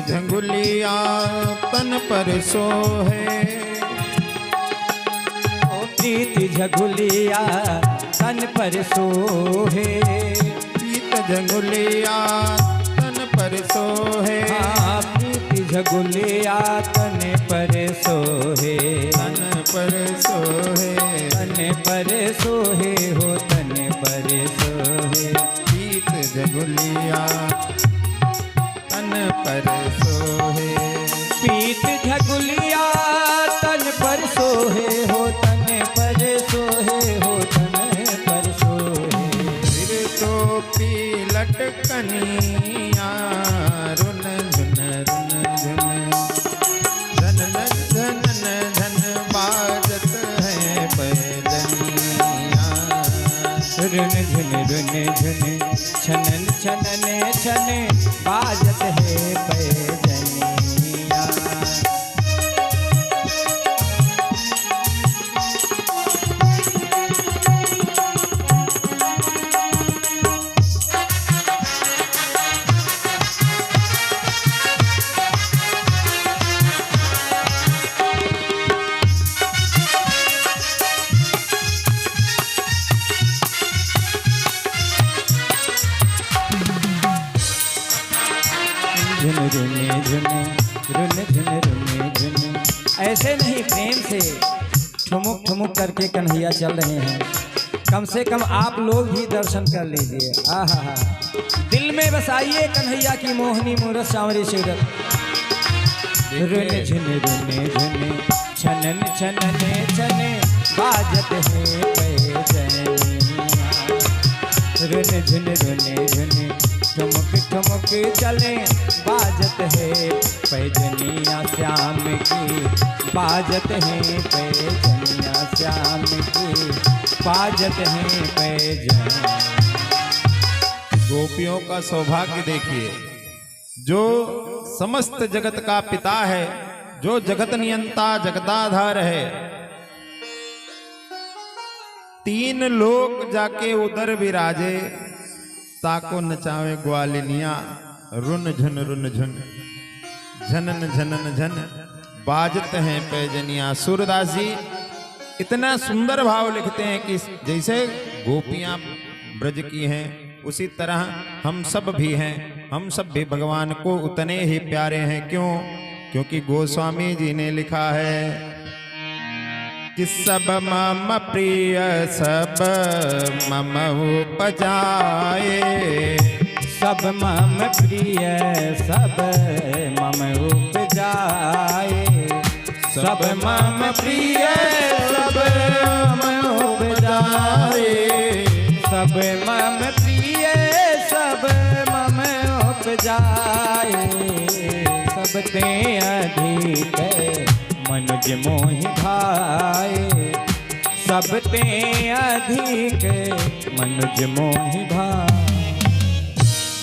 झंगुलिया तन पर सोहे, प्रीत झगुलिया तन पर सोहे, प्रीत झंगुलिया तन पर सोहे, हाँ प्रीत झगुलिया तन पर सोहे, तन पर सोहे, तन पर सोहे हो तन पर सोहे, प्रीत झंगुलिया तन पर सोहे, प्रीत झगुलिया तन पर सोहे हो तन पर सोहे हो तन पर सोहे। सिर टोपी लटकनिया, रुन झुन रुन झुन, धन धन धन धन बाजत है पैदनिया, रुन झुन रुन झुन छनन छनन छन बाजत है पैदनिया। झुन रुने झुने रुन झुन रुने झुन। ऐसे नहीं, प्रेम से ठुमुक ठुमुक करके कन्हैया चल रहे हैं। कम से कम आप लोग भी दर्शन कर लीजिए। आहा, दिल में बसाइए कन्हैया की मोहनी मूरत सांवरी सूरत। रुन झुन रुने झुने छनन छनने छने बाजत है पैजनिया। रुन झुन रुने झुने ठुमुक ठुमुक चले बाजत है पैजनिया श्याम की, बाजत है पैजनिया श्याम की, बाजत है पैजनिया। गोपियों का सौभाग्य देखिए, जो समस्त जगत का पिता है, जो जगत नियंता जगताधार है, तीन लोक जाके उधर विराजे, ताको नचावे ग्वालिनिया। रुन झुन रुन झुन, झनन झनन झन बाजत हैं पैजनिया। सूरदास जी इतना सुंदर भाव लिखते हैं कि जैसे गोपियां ब्रज की हैं, उसी तरह हम सब भी हैं। हम सब भी भगवान को उतने ही प्यारे हैं। क्यों? क्योंकि गोस्वामी जी ने लिखा है कि सब मम प्रिय सब मम उपजाए, सब मम प्रिय सब मम उपजाए, सब मम प्रिय सब मम उपजाए, सब मम प्रिय सब मम उपजाए। सब ते अधिक मनुज मोहि भाए, सब ते अधिक मनुज मोहि भाए।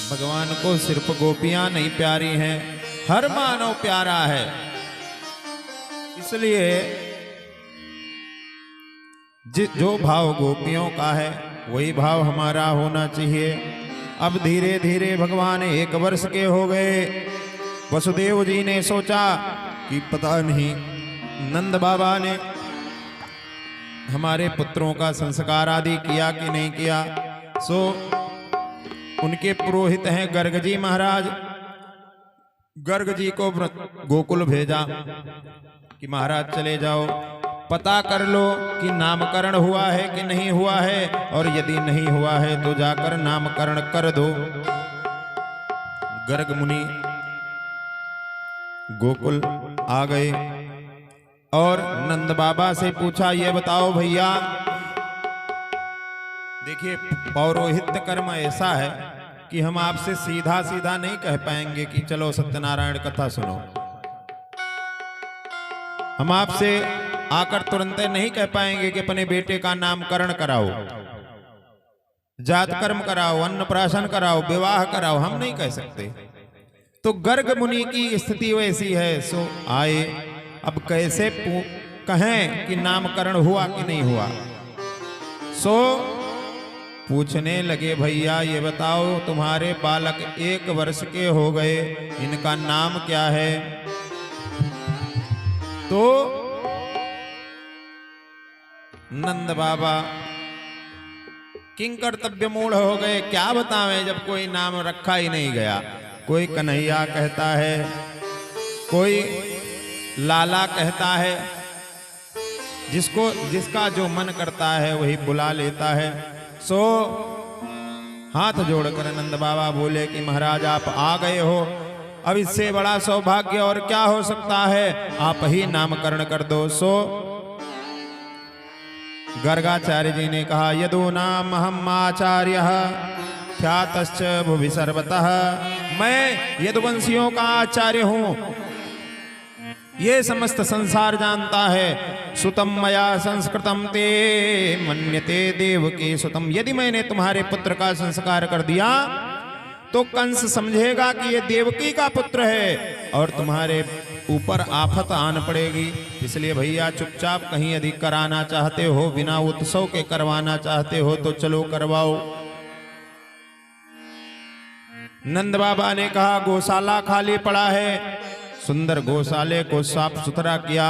भगवान को सिर्फ गोपियां नहीं प्यारी हैं, हर मानव प्यारा है। इसलिए जो भाव गोपियों का है वही भाव हमारा होना चाहिए। अब धीरे धीरे भगवान 1 वर्ष के हो गए। वसुदेव जी ने सोचा कि पता नहीं नंद बाबा ने हमारे पुत्रों का संस्कार आदि किया कि नहीं किया। सो उनके पुरोहित हैं गर्ग जी महाराज। गर्ग जी को गोकुल भेजा कि महाराज चले जाओ, पता कर लो कि नामकरण हुआ है कि नहीं हुआ है, और यदि नहीं हुआ है तो जाकर नामकरण कर दो। गर्ग मुनि गोकुल आ गए और नंद बाबा से पूछा, ये बताओ भैया, देखिए पौरोहित्य कर्म ऐसा है कि हम आपसे सीधा सीधा नहीं कह पाएंगे कि चलो सत्यनारायण कथा सुनो। हम आपसे आकर तुरंत नहीं कह पाएंगे कि अपने बेटे का नामकरण कराओ, जात कर्म कराओ, अन्नप्राशन कराओ, विवाह कराओ, हम नहीं कह सकते। तो गर्ग मुनि की स्थिति वैसी है। सो आए, अब कैसे कहें कि नामकरण हुआ कि नहीं हुआ। सो पूछने लगे, भैया ये बताओ, तुम्हारे बालक 1 वर्ष के हो गए, इनका नाम क्या है। तो नंद बाबा किंग कर्तव्य मूढ़ हो गए, क्या बतावें जब कोई नाम रखा ही नहीं गया। कोई कन्हैया कहता है, कोई लाला कहता है, जिसका जो मन करता है वही बुला लेता है। सो हाथ जोड़कर नंद बाबा बोले कि महाराज आप आ गए हो, अब इससे बड़ा सौभाग्य और क्या हो सकता है, आप ही नामकरण कर दो। सो गर्गाचार्य जी ने कहा, यदो नाम हम आचार्य ख्यातश्च भुवि सर्वतः, मैं यदुवंशियों का आचार्य हूं, ये समस्त संसार जानता है। सुतम मया संस्कृतम ते मन्यते देवकी सुतम, यदि मैंने तुम्हारे पुत्र का संस्कार कर दिया तो कंस समझेगा कि ये देवकी का पुत्र है और तुम्हारे ऊपर आफत आन पड़ेगी। इसलिए भैया चुपचाप कहीं यदि कराना चाहते हो, बिना उत्सव के करवाना चाहते हो तो चलो करवाओ। नंद बाबा ने कहा, गौशाला खाली पड़ा है। सुंदर गौशाले को साफ सुथरा किया,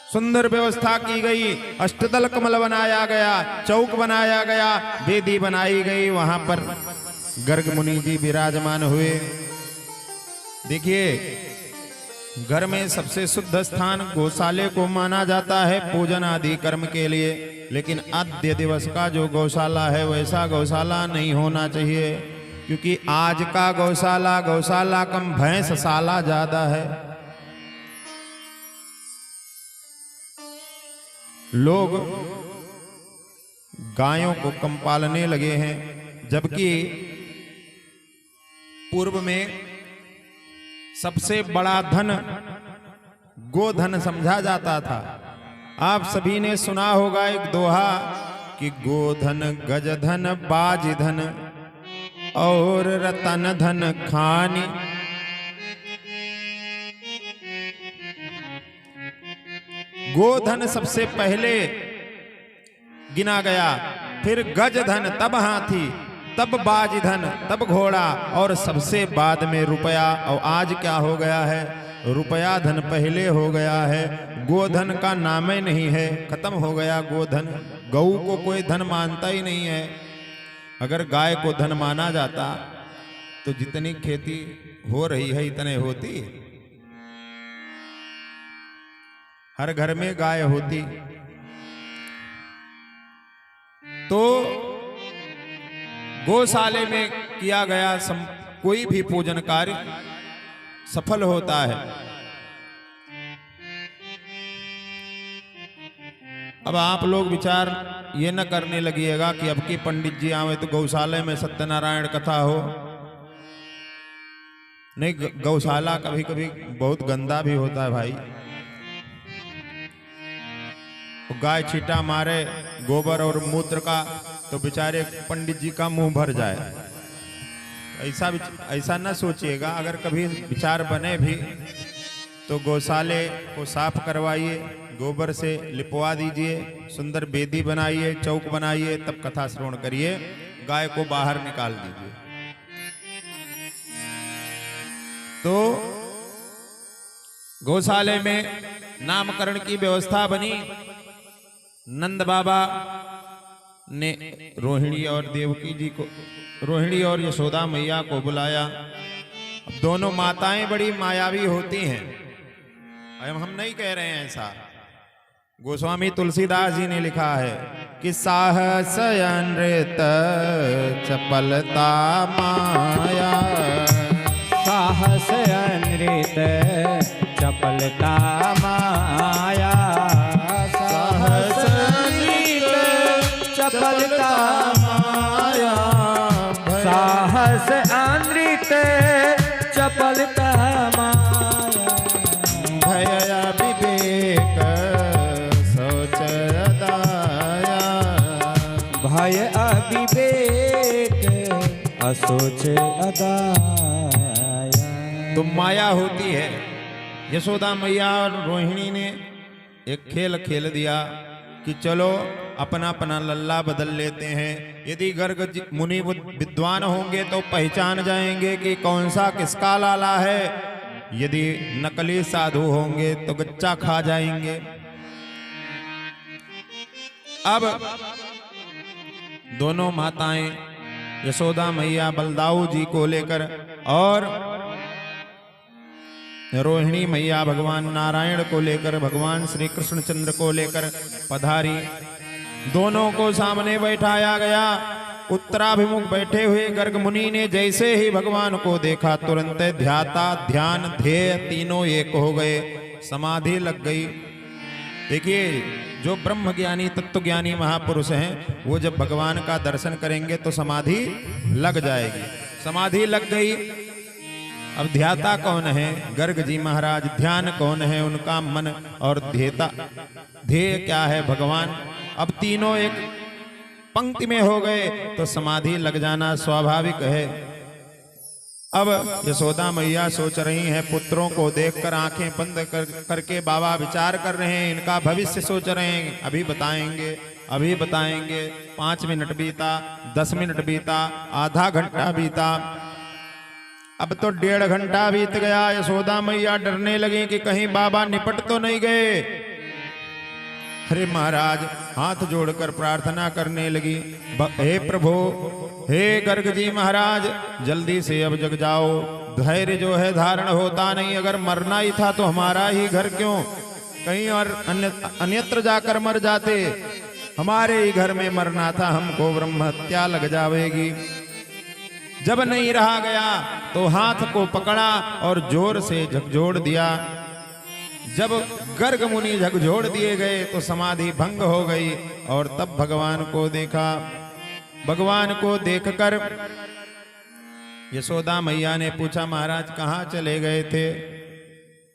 सुंदर व्यवस्था की गई, अष्टदल कमल बनाया गया, चौक बनाया गया, वेदी बनाई गई, वहां पर गर्ग मुनि जी विराजमान हुए। देखिए घर में सबसे शुद्ध स्थान गौशाले को माना जाता है पूजन आदि कर्म के लिए, लेकिन आद्य दिवस का जो गौशाला है वैसा गौशाला नहीं होना चाहिए, क्योंकि आज का गौशाला कम भैंसशाला ज्यादा है। लोग गायों को कम पालने लगे हैं, जबकि पूर्व में सबसे बड़ा धन गोधन समझा जाता था। आप सभी ने सुना होगा एक दोहा कि गोधन गजधन बाजधन और रतन धन खानी। गोधन सबसे पहले गिना गया, फिर गजधन, तब हाथी, तब बाजधन, तब घोड़ा, और सबसे बाद में रुपया। और आज क्या हो गया है, रुपया धन पहले हो गया है, गोधन का नाम ही नहीं है, खत्म हो गया गोधन। गऊ को कोई धन मानता ही नहीं है। अगर गाय को धन माना जाता तो जितनी खेती हो रही है इतने होती, हर घर में गाय होती। तो गौशाले में किया गया कोई भी पूजन कार्य सफल होता है। अब आप लोग विचार ये न करने लगिएगा कि अब की पंडित जी आवे तो गौशाले में सत्यनारायण कथा हो। नहीं, गौशाला कभी कभी बहुत गंदा भी होता है भाई। गाय छींटा मारे गोबर और मूत्र का तो बेचारे पंडित जी का मुंह भर जाए। ऐसा न सोचिएगा। अगर कभी विचार बने भी तो गौशाले को साफ करवाइए, गोबर से लिपवा दीजिए, सुंदर बेदी बनाइए, चौक बनाइए, तब कथा श्रवण करिए। गाय को बाहर निकाल दीजिए। तो गौशाले में नामकरण की व्यवस्था बनी। नंद बाबा ने रोहिणी और देवकी जी को, रोहिणी और यशोदा मैया को बुलाया। अब दोनों माताएं बड़ी मायावी होती हैं। हम नहीं कह रहे हैं ऐसा, गोस्वामी तुलसीदास जी ने लिखा है कि साहस नृत चपलता माया, साहस नृत चपलता माया, साहस नृत चपलता माया, साहस नृत चपलता माया, भय विवेक सोच दाया, भय अविवेक असोच अदाया। तो माया होती है। यशोदा मैया और रोहिणी ने एक खेल खेल दिया कि चलो अपना अपना लल्ला बदल लेते हैं। यदि गर्ग मुनि विद्वान होंगे तो पहचान जाएंगे कि कौन सा किसका लाला है, यदि नकली साधु होंगे तो गच्चा खा जाएंगे। अब दोनों माताएं यशोदा मैया बलदाऊ जी को लेकर और रोहिणी मैया भगवान नारायण को लेकर, भगवान श्री कृष्णचंद्र को लेकर पधारी। दोनों को सामने बैठाया गया। उत्तराभिमुख बैठे हुए गर्ग मुनि ने जैसे ही भगवान को देखा तुरंत ध्याता ध्यान ध्येय तीनों एक हो गए, समाधि लग गई। देखिए, जो ब्रह्म ज्ञानी तत्व ज्ञानी महापुरुष हैं वो जब भगवान का दर्शन करेंगे तो समाधि लग जाएगी। समाधि लग गई। अब ध्याता कौन है? गर्ग जी महाराज। ध्यान कौन है? उनका मन। और ध्येता, ध्येय क्या है? भगवान। अब तीनों एक पंक्ति में हो गए तो समाधि लग जाना स्वाभाविक है। अब यशोदा मैया सोच रही हैं, पुत्रों को देखकर आंखें बंद करके बाबा विचार कर रहे हैं, इनका भविष्य सोच रहे हैं, अभी बताएंगे अभी बताएंगे। 5 मिनट बीता, 10 मिनट बीता, आधा घंटा बीता, अब तो 1.5 घंटा बीत गया। यशोदा मैया डरने लगी कि कहीं बाबा निपट तो नहीं गए। अरे महाराज हाथ जोड़कर प्रार्थना करने लगी, हे प्रभु, हे गर्ग जी महाराज, जल्दी से अब जग जाओ। धैर्य जो है धारण होता नहीं। अगर मरना ही था तो हमारा ही घर क्यों, कहीं और अन्यत्र जाकर मर जाते। हमारे ही घर में मरना था, हमको ब्रह्म हत्या लग जाएगी। जब नहीं रहा गया तो हाथ को पकड़ा और जोर से झकझोर दिया। जब गर्ग मुनि झकझोर दिए गए तो समाधि भंग हो गई। और तब भगवान को देखा। भगवान को देखकर यशोदा मैया ने पूछा, महाराज कहाँ चले गए थे?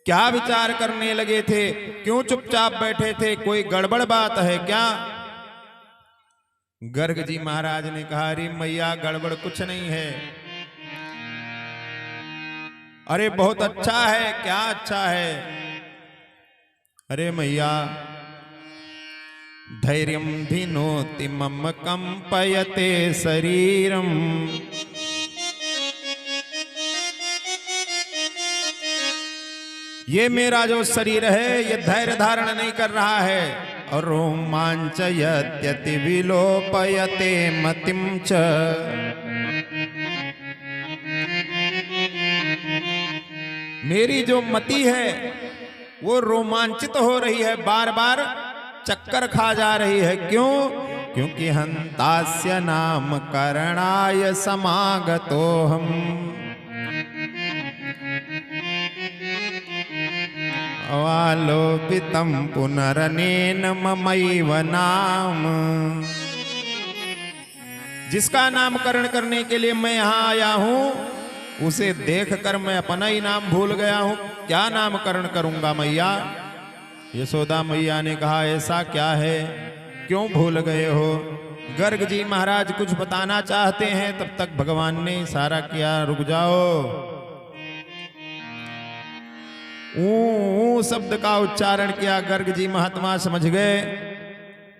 क्या विचार करने लगे थे? क्यों चुपचाप बैठे थे? कोई गड़बड़ बात है क्या? गर्ग जी महाराज ने कहा, अरे मैया गड़बड़ कुछ नहीं है। अरे बहुत अच्छा है। क्या अच्छा है? अरे मैया, धैर्यं धिनोति मम कंपयते शरीरम, ये मेरा जो शरीर है ये धैर्य धारण नहीं कर रहा है। और रोमांचयत्यति विलोपयते मतिं च, मेरी जो मति है वो रोमांचित हो रही है, बार बार चक्कर खा जा रही है। क्यों? क्योंकि हंतास्य नाम करणाय समागतो हम, अवालोपितं पुनरनेन ममैव नाम, जिसका नामकरण करने के लिए मैं यहाँ आया हूं उसे देखकर मैं अपना ही नाम भूल गया हूं। क्या नामकरण करूंगा मैया? यशोदा मैया ने कहा, ऐसा क्या है, क्यों भूल गए हो? गर्ग जी महाराज कुछ बताना चाहते हैं, तब तक भगवान ने इशारा किया, रुक जाओ। ऊ शब्द का उच्चारण किया। गर्ग जी महात्मा समझ गए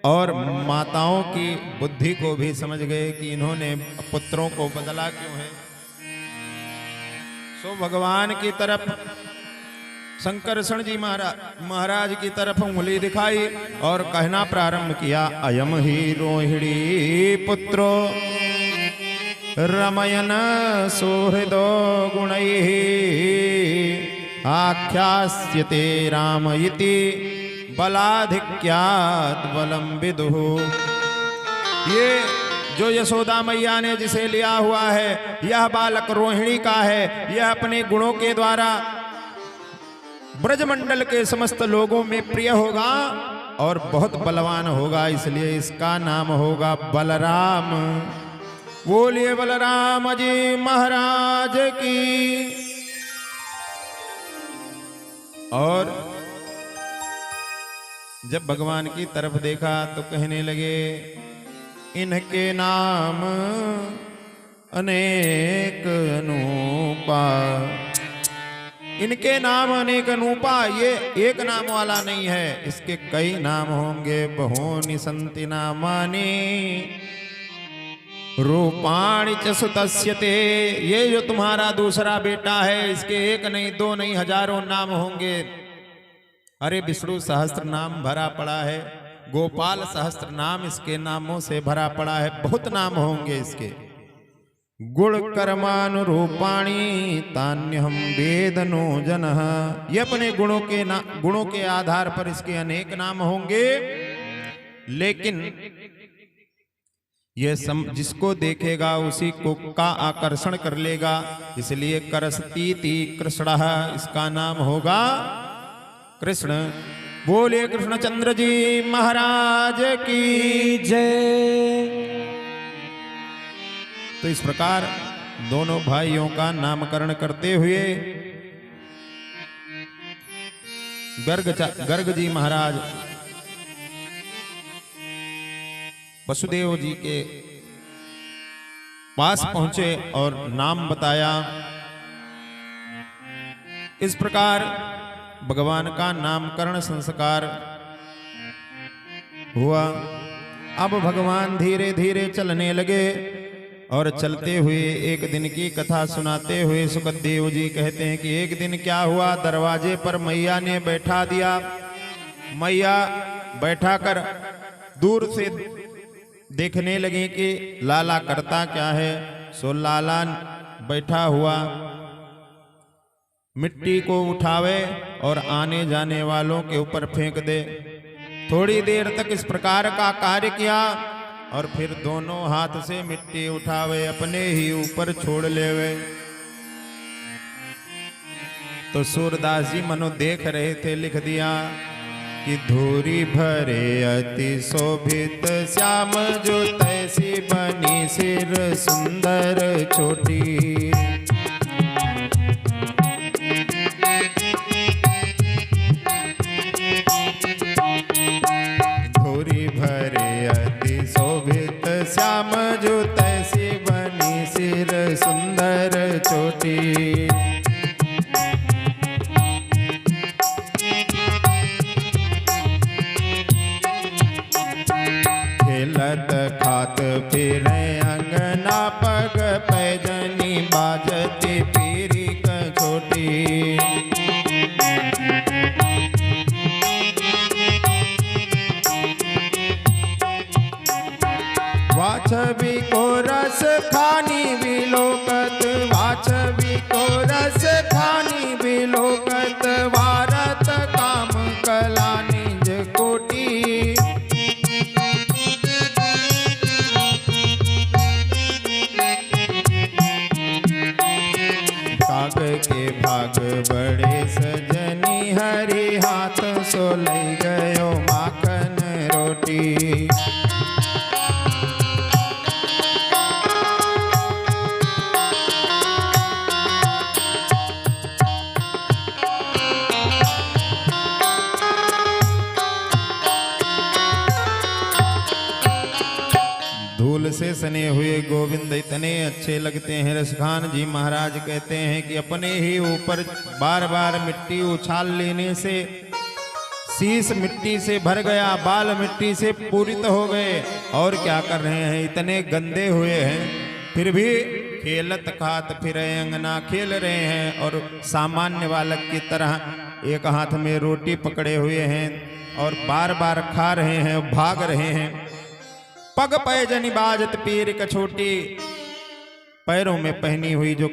और माताओं की बुद्धि को भी समझ गए कि इन्होंने पुत्रों को बदला क्यों है। सो भगवान की तरफ शंकरषण जी महाराज की तरफ उंगली दिखाई और कहना प्रारंभ किया, अयम ही रोहिणी पुत्रो रमयन सुहृदो गुणैः आख्यास्यते राम इति बलाधिक्यात् बलम विदुः। ये जो यशोदा मैया ने जिसे लिया हुआ है, यह बालक रोहिणी का है। यह अपने गुणों के द्वारा ब्रजमंडल के समस्त लोगों में प्रिय होगा और बहुत बलवान होगा, इसलिए इसका नाम होगा बलराम। बोलिए बलराम जी महाराज की। और जब भगवान की तरफ देखा तो कहने लगे, इनके नाम अनेक अनूपा। इनके नाम अनेक अनूपा, ये एक नाम वाला नहीं है, इसके कई नाम होंगे। बहूनि सन्ति नामानि रूपाणि च सुतस्यते। ये जो तुम्हारा दूसरा बेटा है, इसके एक नहीं, दो नहीं, हजारों नाम होंगे। अरे विष्णु सहस्त्र नाम भरा पड़ा है, गोपाल सहस्त्र नाम इसके नामों से भरा पड़ा है, बहुत नाम होंगे इसके। गुण कर्मानुरूपाणी तान्यहम वेदनो जनः। ये अपने गुणों के आधार पर इसके अनेक नाम होंगे, लेकिन ये जिसको देखेगा उसी को का आकर्षण कर लेगा, इसलिए करसतीति कृष्णः, इसका नाम होगा कृष्ण। बोलिए कृष्णचंद्र जी महाराज की जय। तो इस प्रकार दोनों भाइयों का नामकरण करते हुए गर्ग जी महाराज वसुदेव जी के पास पहुंचे और नाम बताया। इस प्रकार भगवान का नामकरण संस्कार हुआ। अब भगवान धीरे धीरे चलने लगे और चलते हुए एक दिन की कथा सुनाते हुए सुखदेव जी कहते हैं कि एक दिन क्या हुआ, दरवाजे पर मैया ने बैठा दिया। मैया बैठा कर दूर से देखने लगे कि लाला करता क्या है। सो लाला बैठा हुआ मिट्टी को उठावे और आने जाने वालों के ऊपर फेंक दे। थोड़ी देर तक इस प्रकार का कार्य किया और फिर दोनों हाथ से मिट्टी उठावे अपने ही ऊपर छोड़ लेवे। तो सूरदास जी मनो देख रहे थे, लिख दिया कि धूरी भरे अति शोभित श्याम जो तैसी बनी सिर सुंदर छोटी। धूरी भरे अति शोभित श्याम जो तैसी बनी सिर सुंदर छोटी। खेलत खात फिर अंगना पग पैजनी बाजती पीरी छोटी। वाछवी को रस खानी विलोकत, वाछवी को रस खानी विलोकत, भारत काम कला निज कोटि। काग के भाग बड़े सजनी हरि हाथ सो लई गयो माखन रोटी। धूल से सने हुए गोविंद इतने अच्छे लगते हैं। रसखान जी महाराज कहते हैं कि अपने ही ऊपर बार बार मिट्टी उछाल लेने से शीश मिट्टी से भर गया, बाल मिट्टी से पूरित हो गए, और क्या कर रहे हैं, इतने गंदे हुए हैं, फिर भी खेलत खात फिर अंगना खेल रहे हैं और सामान्य बालक की तरह एक हाथ में रोटी पकड़े हुए हैं और बार बार खा रहे हैं, भाग रहे हैं। पग पैजनी बाजत पीर कछोटी, पैरों में पहनी हुई जो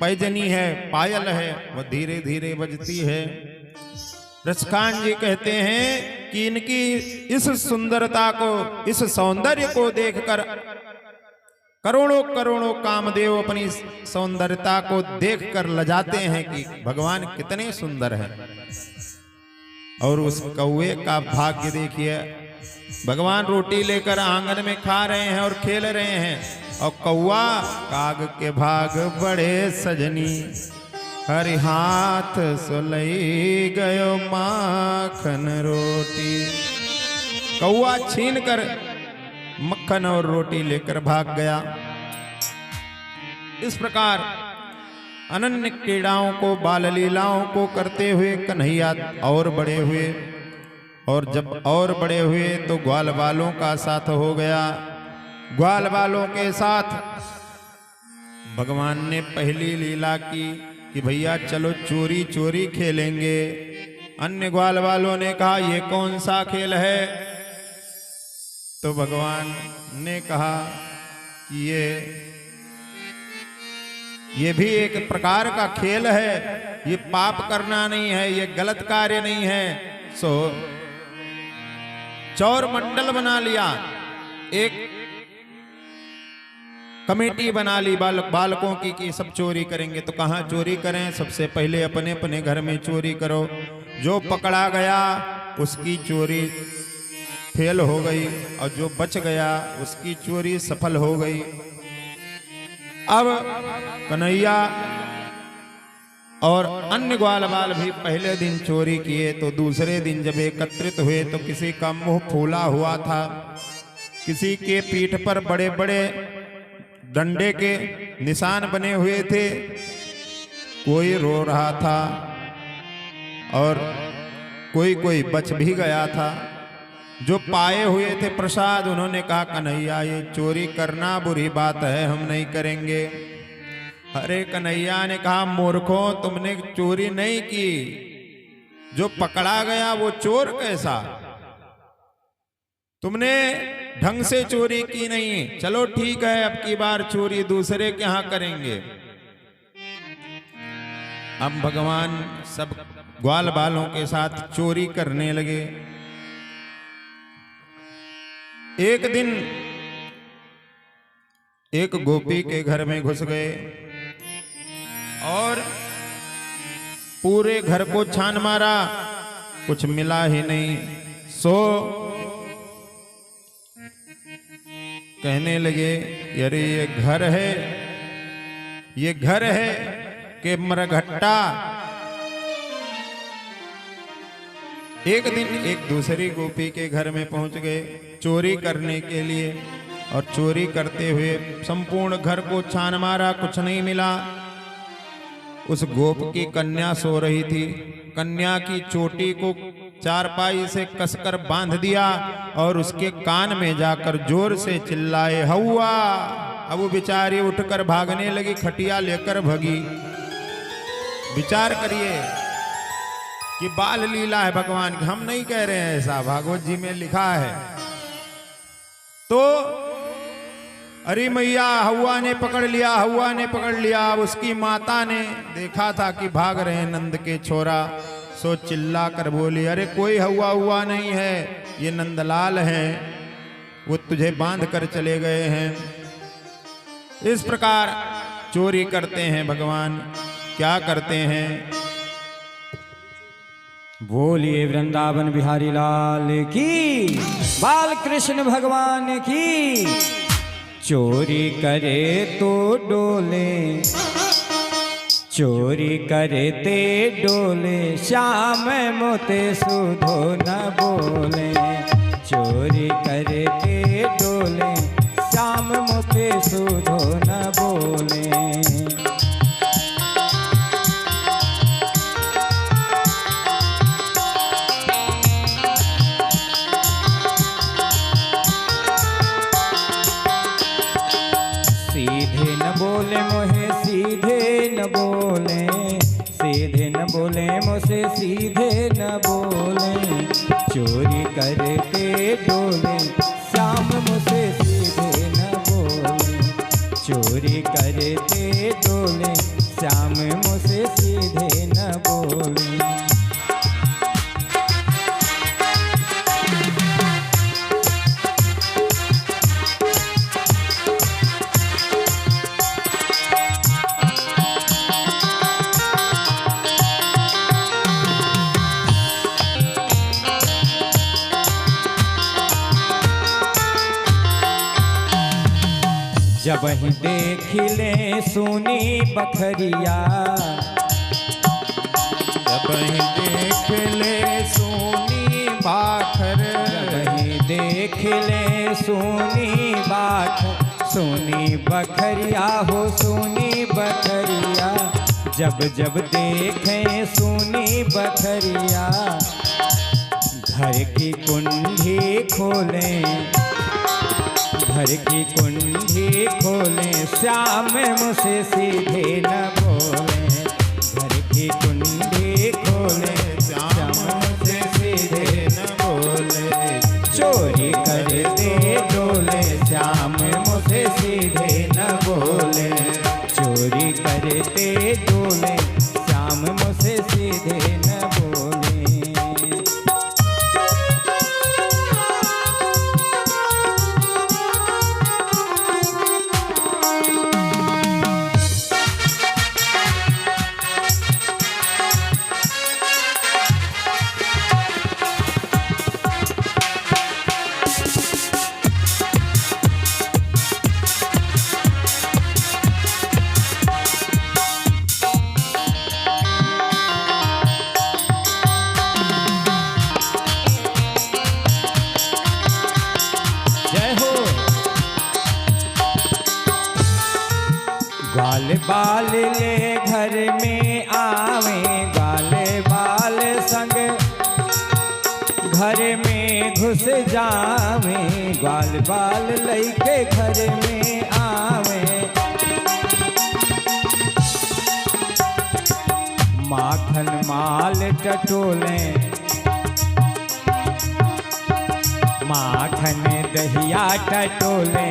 पैजनी है, पायल है, वह धीरे धीरे बजती है। रसखान जी कहते हैं कि इनकी इस सुंदरता को, इस सौंदर्य को देखकर करोड़ों करोड़ों कामदेव अपनी सौंदर्यता को देखकर लजाते हैं कि भगवान कितने सुंदर हैं। और उस कौवे का भाग्य देखिए, भगवान रोटी लेकर आंगन में खा रहे हैं और खेल रहे हैं, और कौवा काग के भाग बड़े सजनी, हरि हाथ सोलई गयो माखन रोटी। कौवा छीन कर मक्खन और रोटी लेकर भाग गया। इस प्रकार अनन्य क्रीड़ाओं को, बाल लीलाओं को करते हुए कन्हैया और बड़े हुए, और जब और बड़े हुए तो ग्वाल बालों का साथ हो गया। ग्वाल बालों के साथ भगवान ने पहली लीला की कि भैया चलो चोरी चोरी खेलेंगे। अन्य ग्वाल बालों ने कहा ये कौन सा खेल है? तो भगवान ने कहा कि ये भी एक प्रकार का खेल है, ये पाप करना नहीं है, ये गलत कार्य नहीं है। सो चौर मंडल बना लिया, एक कमेटी बना ली बालकों की कि सब चोरी करेंगे। तो कहाँ चोरी करें? सबसे पहले अपने अपने घर में चोरी करो। जो पकड़ा गया उसकी चोरी फेल हो गई, और जो बच गया उसकी चोरी सफल हो गई। अब कन्हैया और अन्य ग्वाल बाल भी पहले दिन चोरी किए, तो दूसरे दिन जब एकत्रित हुए तो किसी का मुंह फूला हुआ था, किसी के पीठ पर बड़े बड़े डंडे के निशान बने हुए थे, कोई रो रहा था और कोई कोई बच भी गया था। जो पाए हुए थे प्रसाद, उन्होंने कहा कन्हैया ये चोरी करना बुरी बात है, हम नहीं करेंगे। अरे कन्हैया ने कहा मूर्खों, तुमने चोरी नहीं की, जो पकड़ा गया वो चोर कैसा? तुमने ढंग से चोरी की नहीं। चलो ठीक है, अब की बार चोरी दूसरे के यहां करेंगे। अब भगवान सब ग्वाल बालों के साथ चोरी करने लगे। एक दिन एक गोपी के घर में घुस गए और पूरे घर को छान मारा, कुछ मिला ही नहीं। सो कहने लगे अरे ये घर है, ये घर है कि मरघट्टा। एक दिन एक दूसरी गोपी के घर में पहुंच गए चोरी करने के लिए, और चोरी करते हुए संपूर्ण घर को छान मारा, कुछ नहीं मिला। उस गोप की कन्या सो रही थी, कन्या की चोटी को चारपाई से कसकर बांध दिया और उसके कान में जाकर जोर से चिल्लाए हौवा। अब वो बेचारी उठकर भागने लगी, खटिया लेकर भगी। विचार करिए कि बाल लीला है भगवान की, हम नहीं कह रहे हैं ऐसा, भागवत जी में लिखा है। तो अरे मैया हौवा ने पकड़ लिया, हौवा ने पकड़ लिया। अब उसकी माता ने देखा था कि भाग रहे हैं नंद के छोरा, सो चिल्ला कर बोली अरे कोई हौवा हुआ नहीं है, ये नंदलाल हैं, वो तुझे बांध कर चले गए हैं। इस प्रकार चोरी करते हैं भगवान, क्या करते हैं? बोलिए वृंदावन बिहारी लाल की, बाल कृष्ण भगवान की। चोरी करे तो डोले, चोरी करे ते डोले, श्याम मोते सुधो न बोले। चोरी करे ते डोले, श्याम मोते सुधो न बोले। सीधे न बोले मोहे, सीधे न बोले, सीधे न न बोले मुझसे सीधे न बोले, चोरी करके डोले श्याम मुझसे सीधे न बोले, चोरी करके डोले श्याम मुझसे सीधे न बोले। जब ही देख ले सुनी बखरिया, जब ही देख ले सोनी बाखर, जब ही देख ले सुनी बाखर, सुनी बखरिया हो सुनी बखरिया, जब जब देखें सुनी बखरिया, घर की कुंडी खोलें, घर की कुंडी खोलें श्याम मुझसे सीधे न बोले, घर की कुंडी खोलें श्याम मुझसे सीधे न बोले, चोरी करते डोले श्याम मुझसे सीधे न बोले, चोरी करते डोले श्याम मुझसे सीधे न बोले। ग्वाल बाल ले घर में आवे, ग्वाल बाल संग घर में घुस जावे, ग्वाल बाल लइके घर में आवे, माखन माल टटोले, माखन दहिया टटोले,